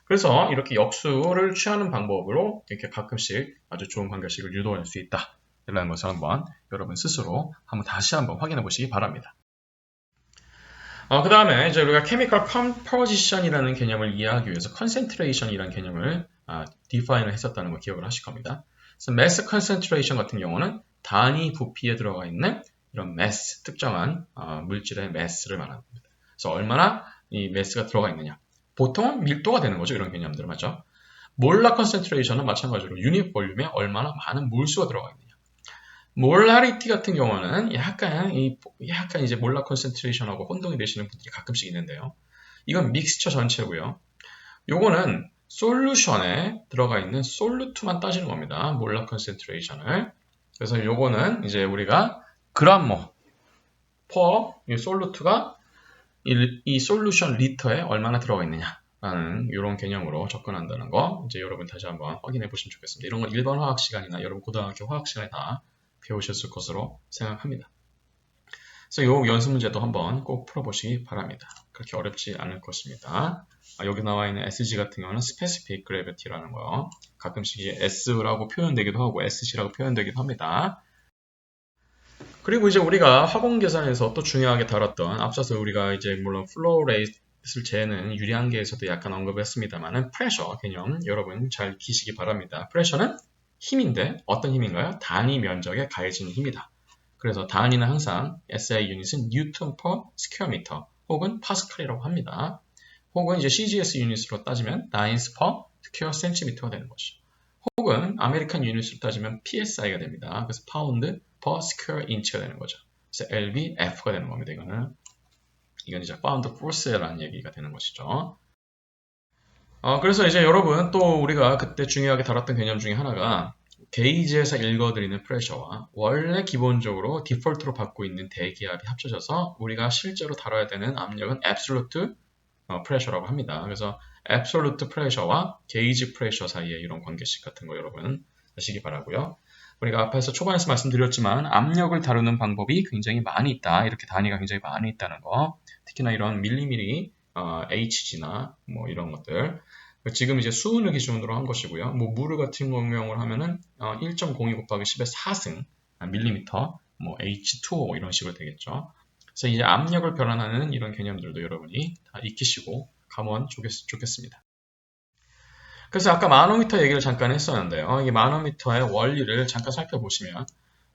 그래서 이렇게 역수를 취하는 방법으로 이렇게 가끔씩 아주 좋은 관계식을 유도할 수 있다라는 것을 한번 여러분 스스로 다시 한번 확인해 보시기 바랍니다. 그 다음에 이제 우리가 chemical composition이라는 개념을 이해하기 위해서 concentration이라는 개념을 define을 했었다는 걸 기억을 하실 겁니다. 그래서 mass concentration 같은 경우는 단위 부피에 들어가 있는 이런 mass, 특정한 물질의 mass를 말하는 겁니다. 그래서 얼마나 이 mass가 들어가 있느냐. 보통은 밀도가 되는 거죠. 이런 개념들은 맞죠? 몰라 concentration은 마찬가지로 유닛 볼륨에 얼마나 많은 몰수가 들어가 있느냐. 몰라리티 같은 경우는 약간 이제 몰라 컨센트레이션하고 혼동이 되시는 분들이 가끔씩 있는데요. 이건 믹스처 전체고요. 요거는 솔루션에 들어가 있는 솔루트만 따지는 겁니다. 몰라 컨센트레이션을. 그래서 요거는 이제 우리가 그람모 퍼 솔루트가 이 솔루션 리터에 얼마나 들어가 있느냐라는 이런 개념으로 접근한다는 거 이제 여러분 다시 한번 확인해 보시면 좋겠습니다. 이런 건 일반 화학 시간이나 여러분 고등학교 화학 시간에 다 배우셨을 것으로 생각합니다. 그래서 이 연습 문제도 한번 꼭 풀어보시기 바랍니다. 그렇게 어렵지 않을 것입니다. 여기 나와 있는 SG 같은 경우는 Specific Gravity라는 거 가끔씩 S라고 표현되기도 하고 SC라고 표현되기도 합니다. 그리고 이제 우리가 화공 계산에서 또 중요하게 다뤘던 앞서서 우리가 이제 물론 플로우 레이트를 재는 유리한계에서도 약간 언급했습니다만은 프레셔 개념 여러분 잘 익히시기 바랍니다. 프레셔는 힘인데 어떤 힘인가요? 단위 면적에 가해지는 힘이다. 그래서 단위는 항상 SI 유닛은 뉴턴 퍼 스퀘어미터 혹은 파스칼이라고 합니다. 혹은 이제 CGS 유닛으로 따지면 나인스 퍼 스퀘어 센티미터가 되는 것이죠. 혹은 아메리칸 유닛으로 따지면 PSI가 됩니다. 그래서 파운드 퍼 스퀘어 인치가 되는 거죠. 그래서 LBF가 되는 겁니다. 이건 이제 파운드 포스라는 얘기가 되는 것이죠. 그래서 이제 여러분 또 우리가 그때 중요하게 다뤘던 개념 중에 하나가 게이지에서 읽어드리는 프레셔와 원래 기본적으로 디폴트로 받고 있는 대기압이 합쳐져서 우리가 실제로 다뤄야 되는 압력은 absolute 프레셔라고 합니다. 그래서 absolute 프레셔와 게이지 프레셔 사이에 이런 관계식 같은 거 여러분 아시기 바라고요. 우리가 앞에서 초반에서 말씀드렸지만 압력을 다루는 방법이 굉장히 많이 있다. 이렇게 단위가 굉장히 많이 있다는 거. 특히나 이런 밀리미리 HG나 뭐 이런 것들. 지금 이제 수은을 기준으로 한 것이고요. 뭐 무르 같은 경우를 하면은 1.02 곱하기 10의 4승 밀리미터, 뭐 H2O 이런 식으로 되겠죠. 그래서 이제 압력을 변환하는 이런 개념들도 여러분이 다 익히시고 가면 좋겠습니다. 그래서 아까 마노미터 얘기를 잠깐 했었는데요. 이 마노미터의 원리를 잠깐 살펴보시면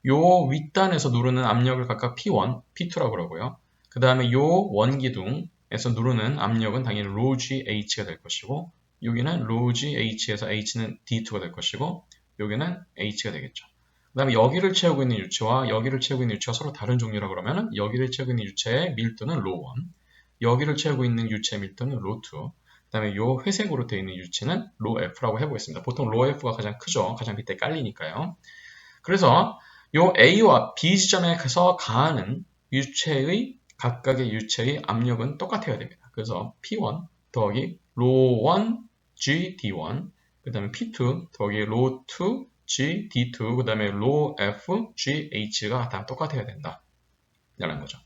요 윗단에서 누르는 압력을 각각 P1, P2라고 그러고요. 그 다음에 요 원기둥에서 누르는 압력은 당연히 로G H가 될 것이고 여기는 로G H에서 H는 D2가 될 것이고 여기는 H가 되겠죠. 그 다음에 여기를 채우고 있는 유체와 여기를 채우고 있는 유체가 서로 다른 종류라고 그러면 여기를 채우고 있는 유체의 밀도는 로1 여기를 채우고 있는 유체의 밀도는 로2 그 다음에 이 회색으로 되어 있는 유체는 로F라고 해보겠습니다. 보통 로F가 가장 크죠. 가장 밑에 깔리니까요. 그래서 이 A와 B 지점에서 가하는 유체의 각각의 유체의 압력은 똑같아야 됩니다. 그래서 P1 더하기 로1 G D1 그 다음에 P2 더하기 로2 G D2 그 다음에 로F G H가 다 똑같아야 된다. 라는 거죠.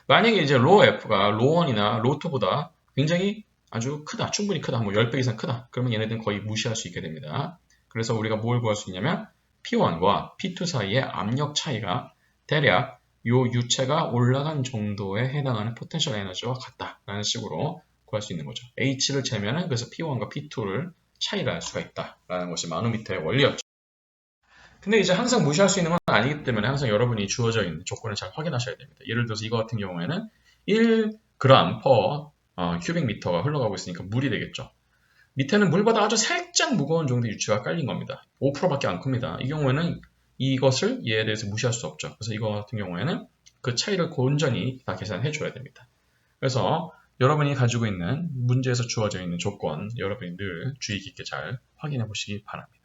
만약에 이제 로F가 로1이나 로2보다 굉장히 아주 크다, 충분히 크다, 뭐 10배 이상 크다. 그러면 얘네들은 거의 무시할 수 있게 됩니다. 그래서 우리가 뭘 구할 수 있냐면 P1과 P2 사이의 압력 차이가 대략 요 유체가 올라간 정도에 해당하는 포텐셜 에너지와 같다라는 식으로 구할 수 있는 거죠. H를 재면은 그래서 P1과 P2를 차이를 알 수가 있다라는 것이 마노미터의 원리였죠. 근데 이제 항상 무시할 수 있는 건 아니기 때문에 항상 여러분이 주어져 있는 조건을 잘 확인하셔야 됩니다. 예를 들어서 이거 같은 경우에는 1g per 큐빅 미터가 흘러가고 있으니까 물이 되겠죠. 밑에는 물보다 아주 살짝 무거운 정도의 유체가 깔린 겁니다. 5%밖에 안 큽니다. 이 경우에는 이것을 얘에 대해서 무시할 수 없죠. 그래서 이거 같은 경우에는 그 차이를 온전히 다 계산해 줘야 됩니다. 그래서 여러분이 가지고 있는 문제에서 주어져 있는 조건 여러분이 늘 주의 깊게 잘 확인해 보시기 바랍니다.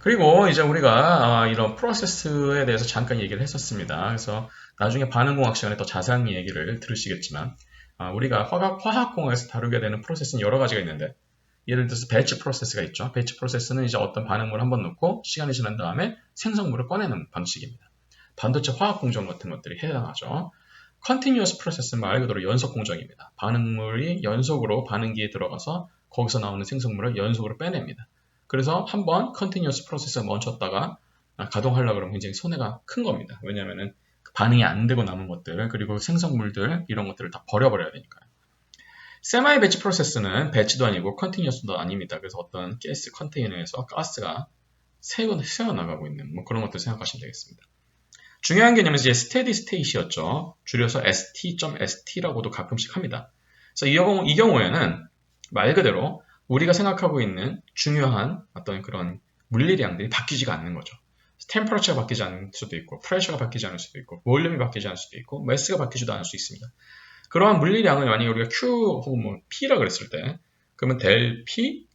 그리고 이제 우리가 이런 프로세스에 대해서 잠깐 얘기를 했었습니다. 그래서 나중에 반응공학 시간에 더 자세한 얘기를 들으시겠지만 우리가 화학공학에서 다루게 되는 프로세스는 여러 가지가 있는데, 예를 들어서 배치 프로세스가 있죠. 배치 프로세스는 이제 어떤 반응물을 한번 넣고 시간이 지난 다음에 생성물을 꺼내는 방식입니다. 반도체 화학 공정 같은 것들이 해당하죠. 컨티뉴어스 프로세스는 말 그대로 연속 공정입니다. 반응물이 연속으로 반응기에 들어가서 거기서 나오는 생성물을 연속으로 빼냅니다. 그래서 한번 컨티뉴어스 프로세스가 멈췄다가 가동하려고 그러면 굉장히 손해가 큰 겁니다. 왜냐하면 반응이 안 되고 남은 것들, 그리고 생성물들, 이런 것들을 다 버려버려야 되니까요. 세마이 배치 프로세스는 배치도 아니고 컨티뉴어스도 아닙니다. 그래서 어떤 가스 컨테이너에서 가스가 새어나가고 있는 그런 것들 생각하시면 되겠습니다. 중요한 개념은 이제 스테디 스테이트였죠. 줄여서 ST.ST라고도 가끔씩 합니다. 그래서 이 경우에는 말 그대로 우리가 생각하고 있는 중요한 어떤 그런 물리량들이 바뀌지가 않는 거죠. 템퍼러처가 바뀌지 않을 수도 있고, 프레셔가 바뀌지 않을 수도 있고, 볼륨이 바뀌지 않을 수도 있고, 매스가 바뀌지도 않을 수 있습니다. 그러한 물리량을 만약에 우리가 Q 혹은 P라 그랬을 때, 그러면 델 P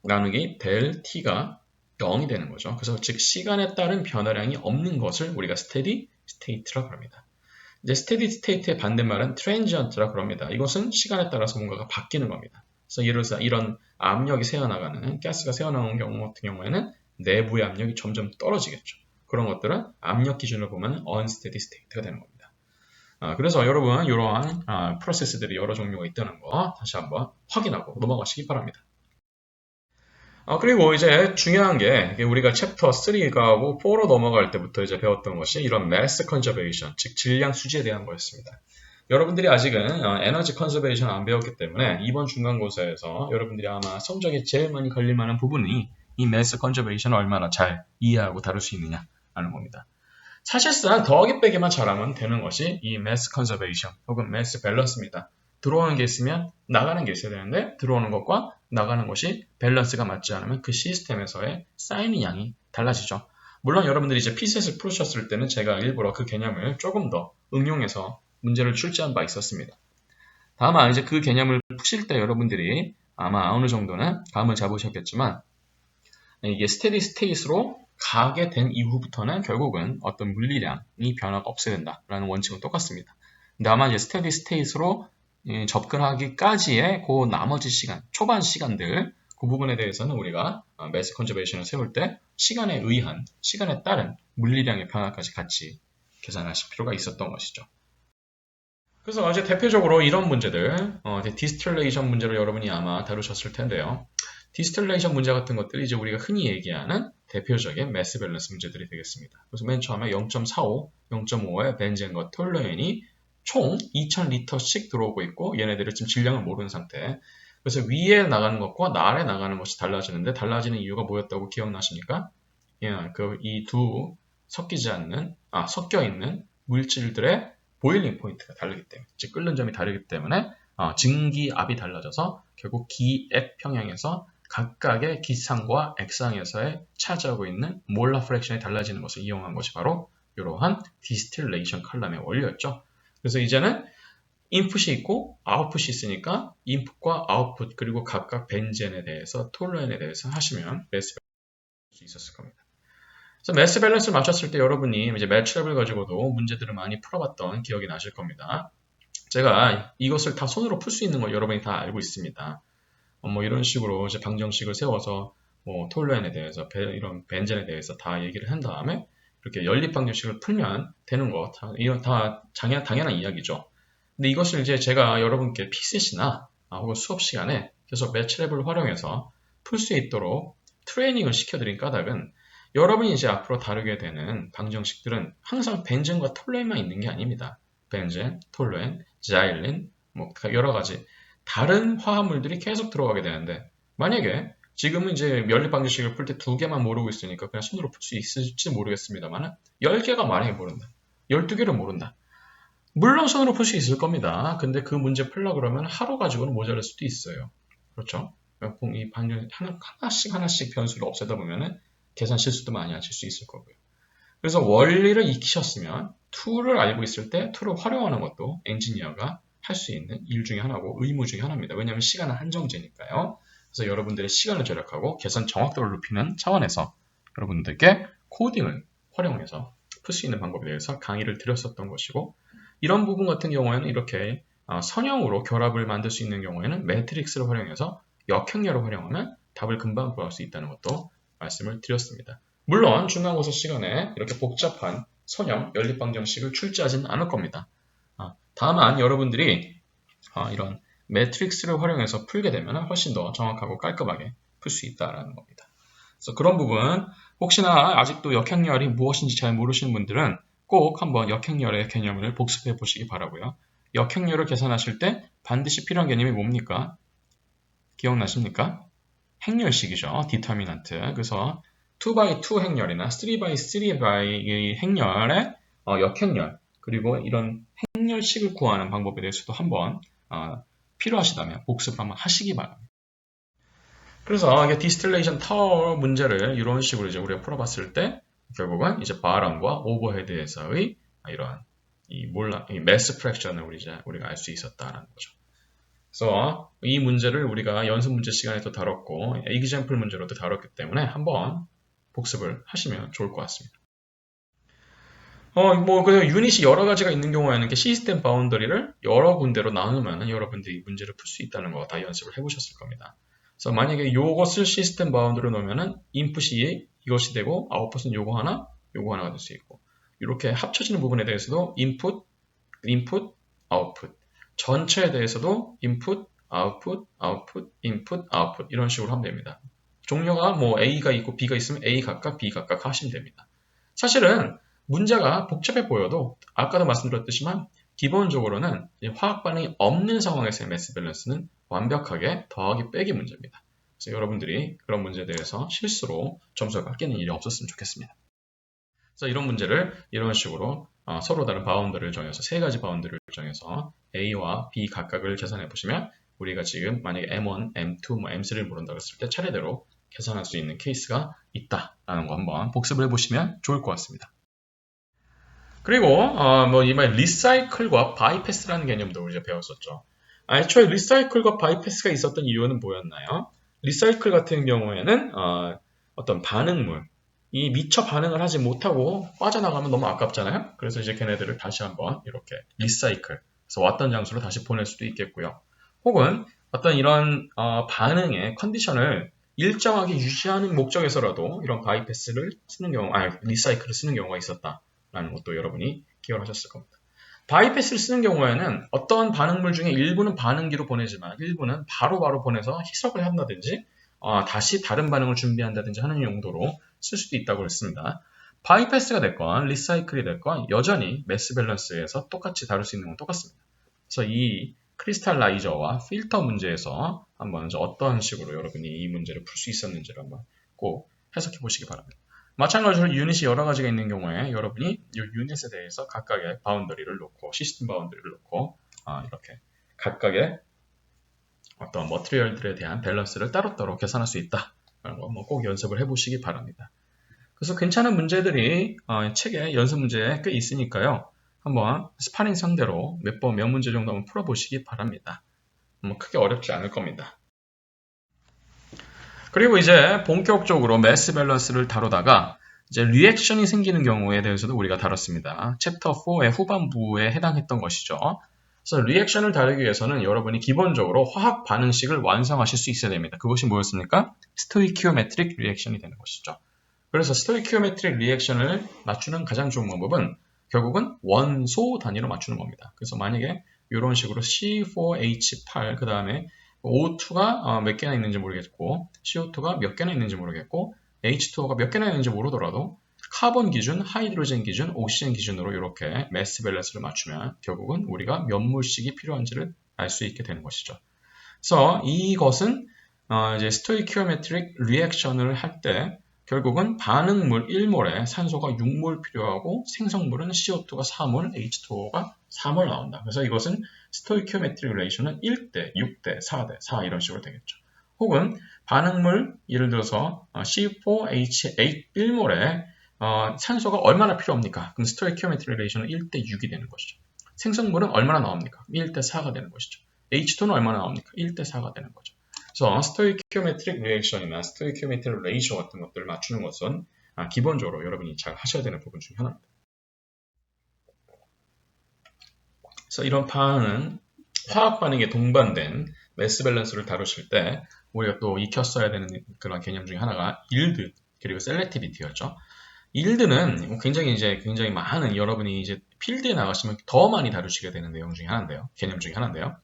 나누기 델 T가 0이 되는 거죠. 그래서 즉 시간에 따른 변화량이 없는 것을 우리가 스테디 스테이트라고 합니다. 이제 스테디 스테이트의 반대말은 트랜지언트라고 합니다. 이것은 시간에 따라서 뭔가가 바뀌는 겁니다. 그래서 예를 들어서 이런 압력이 새어나가는 가스가 새어나오는 경우 같은 경우에는 내부의 압력이 점점 떨어지겠죠. 그런 것들은 압력 기준으로 보면 unsteady state가 되는 겁니다. 그래서 여러분 이러한 프로세스들이 여러 종류가 있다는 거 다시 한번 확인하고 넘어가시기 바랍니다. 그리고 이제 중요한 게 우리가 챕터 3가하고 4로 넘어갈 때부터 이제 배웠던 것이 이런 mass conservation, 즉 질량 수지에 대한 거였습니다. 여러분들이 아직은 에너지 컨저베이션 안 배웠기 때문에 이번 중간고사에서 여러분들이 아마 성적에 제일 많이 걸릴 만한 부분이 이 mass conservation을 얼마나 잘 이해하고 다룰 수 있느냐라는 겁니다. 사실상 더하기 빼기만 잘하면 되는 것이 이 mass conservation 혹은 mass balance입니다. 들어오는 게 있으면 나가는 게 있어야 되는데 들어오는 것과 나가는 것이 밸런스가 맞지 않으면 그 시스템에서의 쌓이는 양이 달라지죠. 물론 여러분들이 이제 PCS를 풀으셨을 때는 제가 일부러 그 개념을 조금 더 응용해서 문제를 출제한 바 있었습니다. 다만 이제 그 개념을 푸실 때 여러분들이 아마 어느 정도는 감을 잡으셨겠지만 이게 스테디 스테이트로 가게 된 이후부터는 결국은 어떤 물리량이 변화가 없어야 된다라는 원칙은 똑같습니다. 근데 아마 이제 스테디 스테이트로 접근하기까지의 그 나머지 시간, 초반 시간들 그 부분에 대해서는 우리가 매스 컨저베이션을 세울 때 시간에 의한, 시간에 따른 물리량의 변화까지 같이 계산하실 필요가 있었던 것이죠. 그래서 이제 대표적으로 이런 문제들, 디스틸레이션 문제를 여러분이 아마 다루셨을 텐데요. 디스틸레이션 문제 같은 것들이 이제 우리가 흔히 얘기하는 대표적인 매스 밸런스 문제들이 되겠습니다. 그래서 맨 처음에 0.45, 0.5의 벤젠과 톨루엔이 총 2000리터씩 들어오고 있고 얘네들이 지금 질량을 모르는 상태. 그래서 위에 나가는 것과 아래 나가는 것이 달라지는데 달라지는 이유가 뭐였다고 기억나십니까? 이 두 섞여 있는 물질들의 보일링 포인트가 다르기 때문에, 즉 끓는 점이 다르기 때문에 증기압이 달라져서 결국 기액 평형에서 각각의 기상과 액상에서의 차지하고 있는 몰라 프랙션이 달라지는 것을 이용한 것이 바로 이러한 디스틸레이션 칼럼의 원리였죠. 그래서 이제는 인풋이 있고 아웃풋이 있으니까 인풋과 아웃풋 그리고 각각 벤젠에 대해서 톨루엔에 대해서 하시면 매스 밸런스를 수 있었을 겁니다. 그래서 매스 밸런스를 맞췄을 때 여러분이 이제 매치랩을 가지고도 문제들을 많이 풀어봤던 기억이 나실 겁니다. 제가 이것을 다 손으로 풀 수 있는 걸 여러분이 다 알고 있습니다. 이런 식으로 이제 방정식을 세워서 톨루엔에 대해서 이런 벤젠에 대해서 다 얘기를 한 다음에 이렇게 연립 방정식을 풀면 되는 거 이건 다 당연한 이야기죠. 근데 이것을 이제 제가 여러분께 PCC나 혹은 수업 시간에 계속 매치랩을 활용해서 풀 수 있도록 트레이닝을 시켜드린 까닭은 여러분이 이제 앞으로 다루게 되는 방정식들은 항상 벤젠과 톨루엔만 있는 게 아닙니다. 벤젠, 톨루엔, 자일린, 여러 가지 다른 화합물들이 계속 들어가게 되는데 만약에 지금은 이제 연립 방정식을 풀 때 2개만 모르고 있으니까 그냥 손으로 풀 수 있을지 모르겠습니다만 10개가 만약에 모른다. 12개를 모른다. 물론 손으로 풀 수 있을 겁니다. 근데 그 문제 풀려고 그러면 하루 가지고는 모자랄 수도 있어요. 그렇죠? 이 방정 하나씩 변수를 없애다 보면은 계산 실수도 많이 하실 수 있을 거고요. 그래서 원리를 익히셨으면 툴을 알고 있을 때 툴을 활용하는 것도 엔지니어가 할 수 있는 일 중에 하나고 의무 중에 하나입니다. 왜냐하면 시간은 한정제니까요. 그래서 여러분들의 시간을 절약하고 계산 정확도를 높이는 차원에서 여러분들께 코딩을 활용해서 풀 수 있는 방법에 대해서 강의를 드렸었던 것이고 이런 부분 같은 경우에는 이렇게 선형으로 결합을 만들 수 있는 경우에는 매트릭스를 활용해서 역행렬을 활용하면 답을 금방 구할 수 있다는 것도 말씀을 드렸습니다. 물론 중간고사 시간에 이렇게 복잡한 선형 연립방정식을 출제하지는 않을 겁니다. 다만 여러분들이 이런 매트릭스를 활용해서 풀게 되면 훨씬 더 정확하고 깔끔하게 풀 수 있다는 겁니다. 그래서 그런 부분 혹시나 아직도 역행렬이 무엇인지 잘 모르시는 분들은 꼭 한번 역행렬의 개념을 복습해 보시기 바라고요. 역행렬을 계산하실 때 반드시 필요한 개념이 뭡니까? 기억나십니까? 행렬식이죠. 디터미넌트. 그래서 2x2 행렬이나 3x3 행렬의 역행렬 그리고 이런 행렬식을 구하는 방법에 대해서도 한번 필요하시다면 복습을 한번 하시기 바랍니다. 그래서 이게 디스틸레이션 타워 문제를 이런 식으로 이제 우리가 풀어봤을 때 결국은 이제 바람과 오버헤드에서의 이런 이 매스 프랙션을 우리가 알 수 있었다라는 거죠. 그래서 이 문제를 우리가 연습 문제 시간에도 다뤘고 이그젬플 문제로도 다뤘기 때문에 한번 복습을 하시면 좋을 것 같습니다. 그래서 유닛이 여러 가지가 있는 경우에는 시스템 바운더리를 여러 군데로 나누면 여러분들이 이 문제를 풀 수 있다는 거 다 연습을 해보셨을 겁니다. 그래서 만약에 이것을 시스템 바운더리로 놓으면은 인풋이 이것이 되고 아웃풋은 요거 하나가 될 수 있고 이렇게 합쳐지는 부분에 대해서도 인풋, 아웃풋 전체에 대해서도 인풋, 아웃풋, 인풋, 아웃풋 이런 식으로 하면 됩니다. 종류가 A가 있고 B가 있으면 A 각각, B 각각 하시면 됩니다. 사실은 문제가 복잡해 보여도 아까도 말씀드렸듯이만 기본적으로는 화학 반응이 없는 상황에서의 매스 밸런스는 완벽하게 더하기 빼기 문제입니다. 그래서 여러분들이 그런 문제에 대해서 실수로 점수가 깎이는 일이 없었으면 좋겠습니다. 그래서 이런 문제를 이런 식으로 서로 다른 바운더리를 정해서 세 가지 바운더리를 정해서 A와 B 각각을 계산해 보시면 우리가 지금 만약에 M1, M2, M3를 모른다고 했을 때 차례대로 계산할 수 있는 케이스가 있다라는 거 한번 복습을 해보시면 좋을 것 같습니다. 그리고 이번에 리사이클과 바이패스라는 개념도 우리가 배웠었죠. 애초에 리사이클과 바이패스가 있었던 이유는 뭐였나요? 리사이클 같은 경우에는 어떤 반응물이 미처 반응을 하지 못하고 빠져나가면 너무 아깝잖아요. 그래서 이제 걔네들을 다시 한번 이렇게 리사이클, 그래서 왔던 장소로 다시 보낼 수도 있겠고요. 혹은 어떤 이런 반응의 컨디션을 일정하게 유지하는 목적에서라도 이런 바이패스를 쓰는 경우, 리사이클을 쓰는 경우가 있었다라는 것도 여러분이 기억을 하셨을 겁니다. 바이패스를 쓰는 경우에는 어떤 반응물 중에 일부는 반응기로 보내지만 일부는 바로바로 보내서 희석을 한다든지 다시 다른 반응을 준비한다든지 하는 용도로 쓸 수도 있다고 했습니다. 바이패스가 됐건 리사이클이 됐건 여전히 매스 밸런스에서 똑같이 다룰 수 있는 건 똑같습니다. 그래서 이 크리스탈라이저와 필터 문제에서 한번 어떤 식으로 여러분이 이 문제를 풀 수 있었는지를 한번 꼭 해석해 보시기 바랍니다. 마찬가지로 유닛이 여러 가지가 있는 경우에 여러분이 이 유닛에 대해서 각각의 바운더리를 놓고 시스템 바운더리를 놓고 이렇게 각각의 어떤 머티리얼들에 대한 밸런스를 따로따로 계산할 수 있다라는 거 꼭 연습을 해보시기 바랍니다. 그래서 괜찮은 문제들이 책에 연습 문제에 꽤 있으니까요. 한번 스파링 상대로 몇 문제 정도 한번 풀어보시기 바랍니다. 크게 어렵지 않을 겁니다. 그리고 이제 본격적으로 매스 밸런스를 다루다가 이제 리액션이 생기는 경우에 대해서도 우리가 다뤘습니다. 챕터 4의 후반부에 해당했던 것이죠. 그래서 리액션을 다루기 위해서는 여러분이 기본적으로 화학 반응식을 완성하실 수 있어야 됩니다. 그것이 뭐였습니까? 스토이키오메트릭 리액션이 되는 것이죠. 그래서 스토이키오메트릭 리액션을 맞추는 가장 좋은 방법은 결국은 원소 단위로 맞추는 겁니다. 그래서 만약에 이런 식으로 C4H8 그 다음에 O2가 몇 개나 있는지 모르겠고 CO2가 몇 개나 있는지 모르겠고 H2O가 몇 개나 있는지 모르더라도 카본 기준, 하이드로젠 기준, 옥시젠 기준으로 이렇게 매스 밸런스를 맞추면 결국은 우리가 몇 몰씩이 필요한지를 알 수 있게 되는 것이죠. 그래서 이것은 이제 스토이키오메트릭 리액션을 할 때 결국은 반응물 1몰에 산소가 6몰 필요하고 생성물은 CO2가 4몰, H2O가 4몰 나온다. 그래서 이것은 스토이키오메트릭 레이션은 1대, 6대, 4대, 4 이런 식으로 되겠죠. 혹은 반응물 예를 들어서 C4H8 1몰에 산소가 얼마나 필요합니까? 그럼 스토이키오메트릭 레이션은 1대 6이 되는 것이죠. 생성물은 얼마나 나옵니까? 1대 4가 되는 것이죠. H2는 얼마나 나옵니까? 1대 4가 되는 거죠. 그래서 스토이키오메트릭 리액션이나 스토이키오메트릭 레이셔 같은 것들을 맞추는 것은 기본적으로 여러분이 잘 하셔야 되는 부분 중 하나입니다. 그래서 이런 반응 화학 반응에 동반된 매스 밸런스를 다루실 때 우리가 또 익혔어야 되는 그런 개념 중에 하나가 일드 그리고 셀렉티비티였죠. 일드는 굉장히 많은 여러분이 이제 필드에 나가시면 더 많이 다루시게 되는 내용 중에 하나인데요. 개념 중에 하나인데요.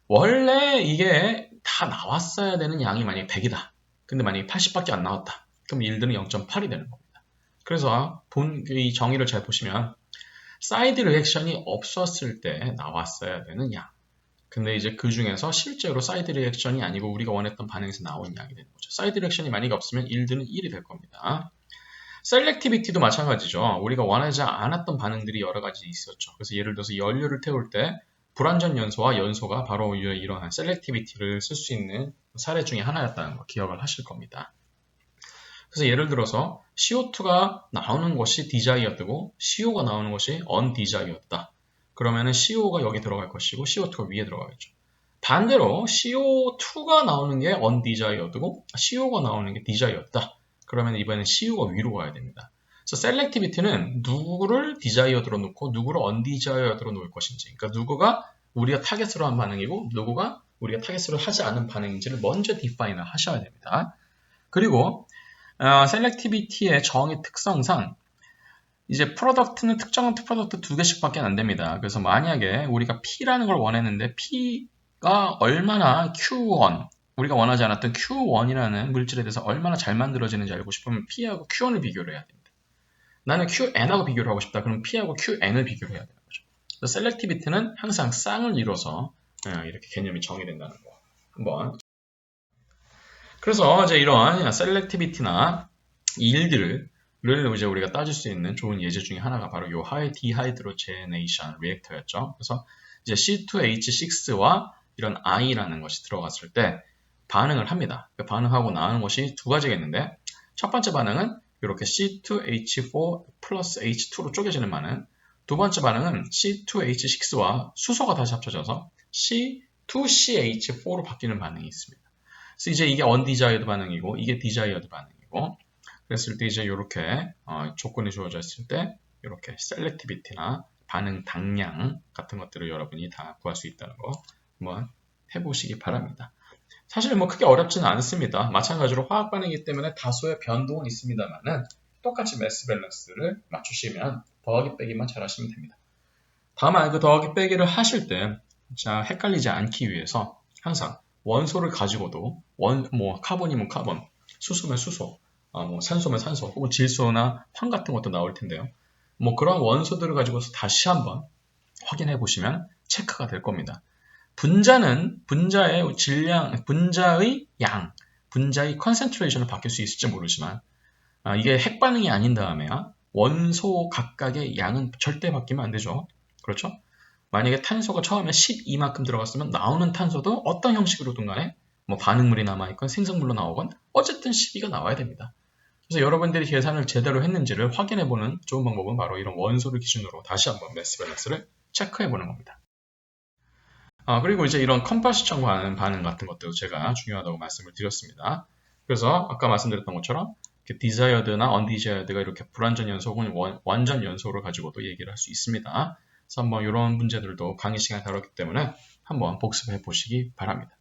원래 이게 다 나왔어야 되는 양이 만약에 100이다. 근데 만약에 80밖에 안 나왔다. 그럼 일드는 0.8이 되는 겁니다. 그래서 이 정의를 잘 보시면 사이드 리액션이 없었을 때 나왔어야 되는 양. 근데 이제 그 중에서 실제로 사이드 리액션이 아니고 우리가 원했던 반응에서 나온 양이 되는 거죠. 사이드 리액션이 만약에 없으면 일드는 1이 될 겁니다. 셀렉티비티도 마찬가지죠. 우리가 원하지 않았던 반응들이 여러 가지 있었죠. 그래서 예를 들어서 연료를 태울 때 불완전 연소와 연소가 바로 이러한 셀렉티비티를 쓸 수 있는 사례 중에 하나였다는 거 기억을 하실 겁니다. 그래서 예를 들어서 CO2가 나오는 것이 디자이어드고 CO가 나오는 것이 언디자이어드다. 그러면은 CO가 여기 들어갈 것이고 CO2가 위에 들어가겠죠. 반대로 CO2가 나오는 게 언디자이어드고 CO가 나오는 게 디자이어드다. 그러면 이번엔 CO가 위로 가야 됩니다. 그래서 셀렉티비티는 누구를 디자이어드로 놓고 누구를 언디자이어드로 놓을 것인지, 그러니까 누구가 우리가 타겟으로 한 반응이고 누구가 우리가 타겟으로 하지 않은 반응인지를 먼저 디파인을 하셔야 됩니다. 그리고 셀렉티비티의 정의 특성상 이제 프로덕트는 특정한 프로덕트 2개씩밖에 안 됩니다. 그래서 만약에 우리가 P라는 걸 원했는데 P가 얼마나 Q1 우리가 원하지 않았던 Q1이라는 물질에 대해서 얼마나 잘 만들어지는지 알고 싶으면 P하고 Q1을 비교를 해야 됩니다. 나는 QN하고 비교를 하고 싶다. 그럼 P하고 QN을 비교를 해야 되는 거죠. 그래서 셀렉티비티는 항상 쌍을 이뤄서 이렇게 개념이 정의된다는 거. 한번. 그래서 이제 이러한 셀렉티비티나 일들을 이제 우리가 따질 수 있는 좋은 예제 중에 하나가 바로 이 하이 디하이드로제네이션 리액터였죠. 그래서 이제 C2H6와 이런 I라는 것이 들어갔을 때 반응을 합니다. 반응하고 나오는 것이 두 가지가 있는데 첫 번째 반응은 이렇게 C2H4 플러스 H2로 쪼개지는 반응. 두 번째 반응은 C2H6와 수소가 다시 합쳐져서 C2CH4로 바뀌는 반응이 있습니다. 그래서 이제 이게 언디자이어드 반응이고 이게 디자이어드 반응이고 그랬을 때 이제 이렇게 조건이 주어져 있을 때 이렇게 셀렉티비티나 반응 당량 같은 것들을 여러분이 다 구할 수 있다는 거 한번 해보시기 바랍니다. 사실 뭐 크게 어렵지는 않습니다. 마찬가지로 화학 반응이기 때문에 다소의 변동은 있습니다만은 똑같이 매스 밸런스를 맞추시면 더하기 빼기만 잘 하시면 됩니다. 다만 그 더하기 빼기를 하실 때 헷갈리지 않기 위해서 항상 원소를 가지고도 뭐 카본이면 카본, 수소면 수소, 뭐 산소면 산소, 혹은 질소나 황 같은 것도 나올 텐데요. 뭐 그런 원소들을 가지고서 다시 한번 확인해 보시면 체크가 될 겁니다. 분자는 분자의 질량, 분자의 양, 분자의 컨센트레이션을 바뀔 수 있을지 모르지만 이게 핵반응이 아닌 다음에야 원소 각각의 양은 절대 바뀌면 안 되죠. 그렇죠? 만약에 탄소가 처음에 12만큼 들어갔으면 나오는 탄소도 어떤 형식으로든 간에 뭐 반응물이 남아있건 생성물로 나오건 어쨌든 12가 나와야 됩니다. 그래서 여러분들이 계산을 제대로 했는지를 확인해보는 좋은 방법은 바로 이런 원소를 기준으로 다시 한번 매스 밸런스를 체크해보는 겁니다. 그리고 이제 이런 컴퍼스천 반응 같은 것도 제가 중요하다고 말씀을 드렸습니다. 그래서 아까 말씀드렸던 것처럼 디자이어드나 언디자이어드가 이렇게 불완전 연소 혹은 완전 연소를 가지고도 얘기를 할 수 있습니다. 그래서 한번 이런 문제들도 강의 시간에 다뤘기 때문에 한번 복습해 보시기 바랍니다.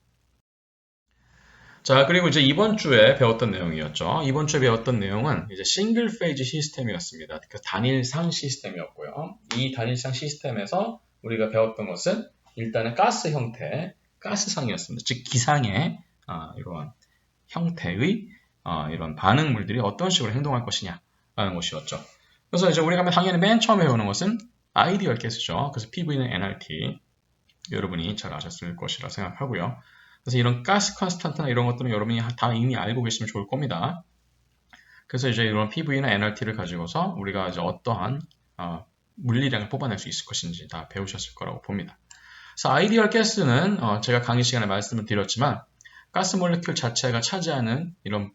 자, 그리고 이제 이번 주에 배웠던 내용이었죠. 이번 주에 배웠던 내용은 이제 싱글 페이지 시스템이었습니다. 그 단일상 시스템이었고요. 이 단일상 시스템에서 우리가 배웠던 것은 일단은 가스 형태, 가스상이었습니다. 즉 기상의 이런 형태의 이런 반응물들이 어떤 식으로 행동할 것이냐라는 것이었죠. 그래서 이제 우리가 당연히 맨 처음에 배우는 것은 아이디얼 가스죠. 그래서 PV는 nRT 여러분이 잘 아셨을 것이라 생각하고요. 그래서 이런 가스 컨스탄트나 이런 것들은 여러분이 다 이미 알고 계시면 좋을 겁니다. 그래서 이제 이런 PV나 nRT를 가지고서 우리가 이제 어떠한 물리량을 뽑아낼 수 있을 것인지 다 배우셨을 거라고 봅니다. 그래서 아이디얼 가스는 제가 강의 시간에 말씀을 드렸지만 가스 몰레큘 자체가 차지하는 이런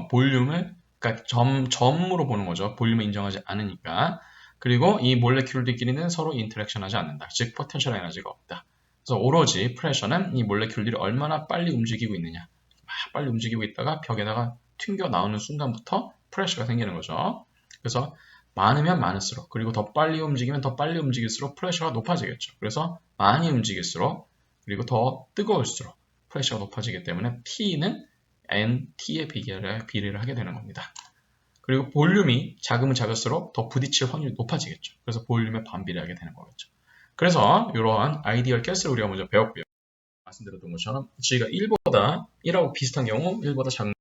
볼륨을 그러니까 점으로 보는 거죠. 볼륨을 인정하지 않으니까. 그리고 이 몰레큘들끼리는 서로 인터랙션하지 않는다. 즉 포텐셜 에너지가 없다. 그래서 오로지 프레셔는 이 몰레큘들이 얼마나 빨리 움직이고 있느냐. 빨리 움직이고 있다가 벽에다가 튕겨 나오는 순간부터 프레셔가 생기는 거죠. 그래서 많으면 많을수록, 그리고 더 빨리 움직이면 더 빨리 움직일수록 프레셔가 높아지겠죠. 그래서 많이 움직일수록, 그리고 더 뜨거울수록 프레셔가 높아지기 때문에 P는 NT의 비례를 하게 되는 겁니다. 그리고 볼륨이 작으면 작을수록 더 부딪힐 확률이 높아지겠죠. 그래서 볼륨에 반비례하게 되는 거겠죠. 그래서 이러한 아이디얼 가스를 우리가 먼저 배웠고요. 말씀드렸던 것처럼 G가 1보다 1하고 비슷한 경우, 1보다 작은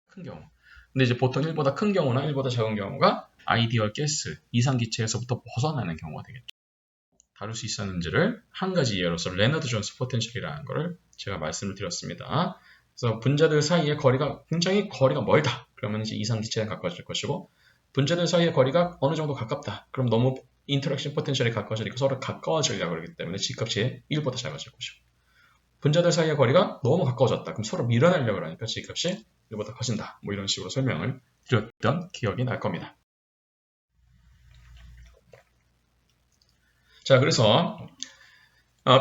큰 경우. 근데 이제 보통 1보다 큰 경우나 1보다 작은 경우가 아이디얼 가스, 이상기체에서부터 벗어나는 경우가 되겠죠. 다룰 수 있었는지를 한 가지 예로서 레너드 존스 포텐셜이라는 것을 제가 말씀을 드렸습니다. 그래서 분자들 사이의 거리가 굉장히 거리가 멀다. 그러면 이제 이상기체에 가까워질 것이고, 분자들 사이의 거리가 어느 정도 가깝다. 그럼 너무 인터랙션 포텐셜이 가까워지니까 서로 가까워지려고 그러기 때문에 G값이 1보다 작아질 것이고, 분자들 사이의 거리가 너무 가까워졌다. 그럼 서로 밀어내려고 그러니까 G값이 1보다 커진다. 뭐 이런 식으로 설명을 드렸던 기억이 날 겁니다. 자, 그래서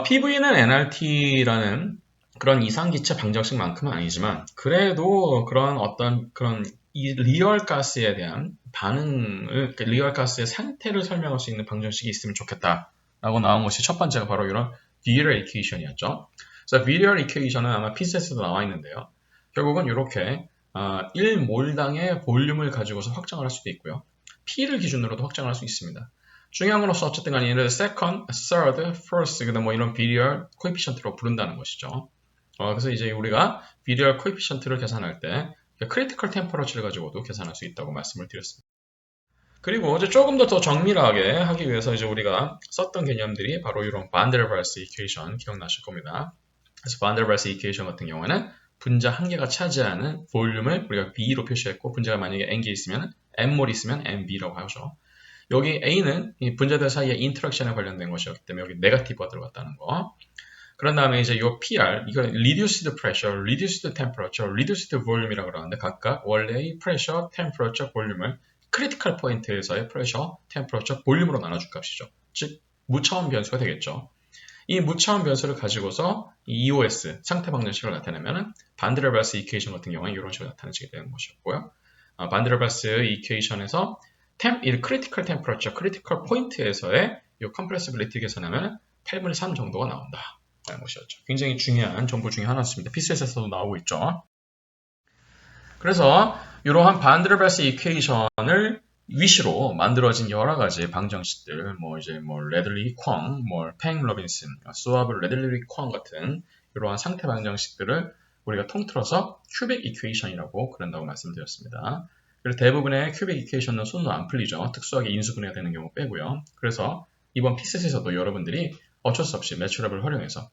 PV는 NRT라는 그런 이상기체 방정식만큼은 아니지만, 그래도 그런 이 리얼 가스에 대한 반응을, 리얼 가스의 상태를 설명할 수 있는 방정식이 있으면 좋겠다라고 나온 것이 첫 번째가 바로 이런 Wheeler equation이었죠. 그래서 Wheeler equation은 아마 PCS에도 나와 있는데요. 결국은 이렇게 1몰당의 볼륨을 가지고서 확정을 할 수도 있고요. P를 기준으로도 확정을 할 수 있습니다. 중요한 건 어쨌든 간에 얘를 second, third, first, 그다음 뭐 이런 비리얼 코에피션트로 부른다는 것이죠. 그래서 이제 우리가 비리얼 코에피션트를 계산할 때 크리티컬 템퍼러처를 가지고도 계산할 수 있다고 말씀을 드렸습니다. 그리고 이제 조금 더 정밀하게 하기 위해서 이제 우리가 썼던 개념들이 바로 이런 반데르발스 이퀘이션 기억나실 겁니다. 그래서 반데르발스 이퀘이션 같은 경우에는 분자 한 개가 차지하는 볼륨을 우리가 B로 표시했고, 분자가 만약에 N개 있으면 N몰 있으면 NB라고 하죠. 여기 A는 이 분자들 사이의 인터랙션에 관련된 것이었기 때문에 여기 네거티브가 들어갔다는 거. 그런 다음에 이제 이 PR, 이거 reduced pressure, reduced temperature, reduced volume이라고 그러는데 각각 원래의 pressure, temperature, volume을 크리티컬 포인트에서의 pressure, temperature, volume으로 나눠줄 값이죠. 즉 무차원 변수가 되겠죠. 이 무차원 변수를 가지고서 이 EOS, 상태 방정식을 나타내면 반데르발스 이퀘이션 같은 경우는 이런 식으로 나타내지게 되는 것이었고요. 반데르발스 이퀘이션에서 이 크리티컬 템퍼러처, 크리티컬 포인트에서의 이 컴프레시빌리티 계산하면 8분의 3 정도가 나온다. 라는 것이었죠. 굉장히 중요한 정보 중에 하나였습니다. PCS에서도 나오고 있죠. 그래서 이러한 반데르발스 이퀘이션을 위시로 만들어진 여러 가지 방정식들, 레들리 쾅, 팽 로빈슨, 수아브 레들리 쾅 같은 이러한 상태 방정식들을 우리가 통틀어서 큐빅 이퀘이션이라고 그런다고 말씀드렸습니다. 그래서 대부분의 큐빅 이퀘이션은 손으로 안 풀리죠. 특수하게 인수분해가 되는 경우 빼고요. 그래서 이번 PCS에서도 여러분들이 어쩔 수 없이 매출앱을 활용해서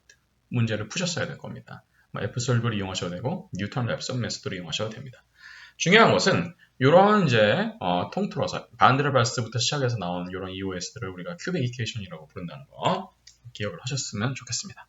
문제를 푸셨어야 될 겁니다. F솔브를 이용하셔도 되고 뉴턴 랩선 메소드를 이용하셔도 됩니다. 중요한 것은 이런 이제 통틀어서 반데르발스부터 시작해서 나온 이런 EOS들을 우리가 큐빅 이퀘이션이라고 부른다는 거 기억을 하셨으면 좋겠습니다.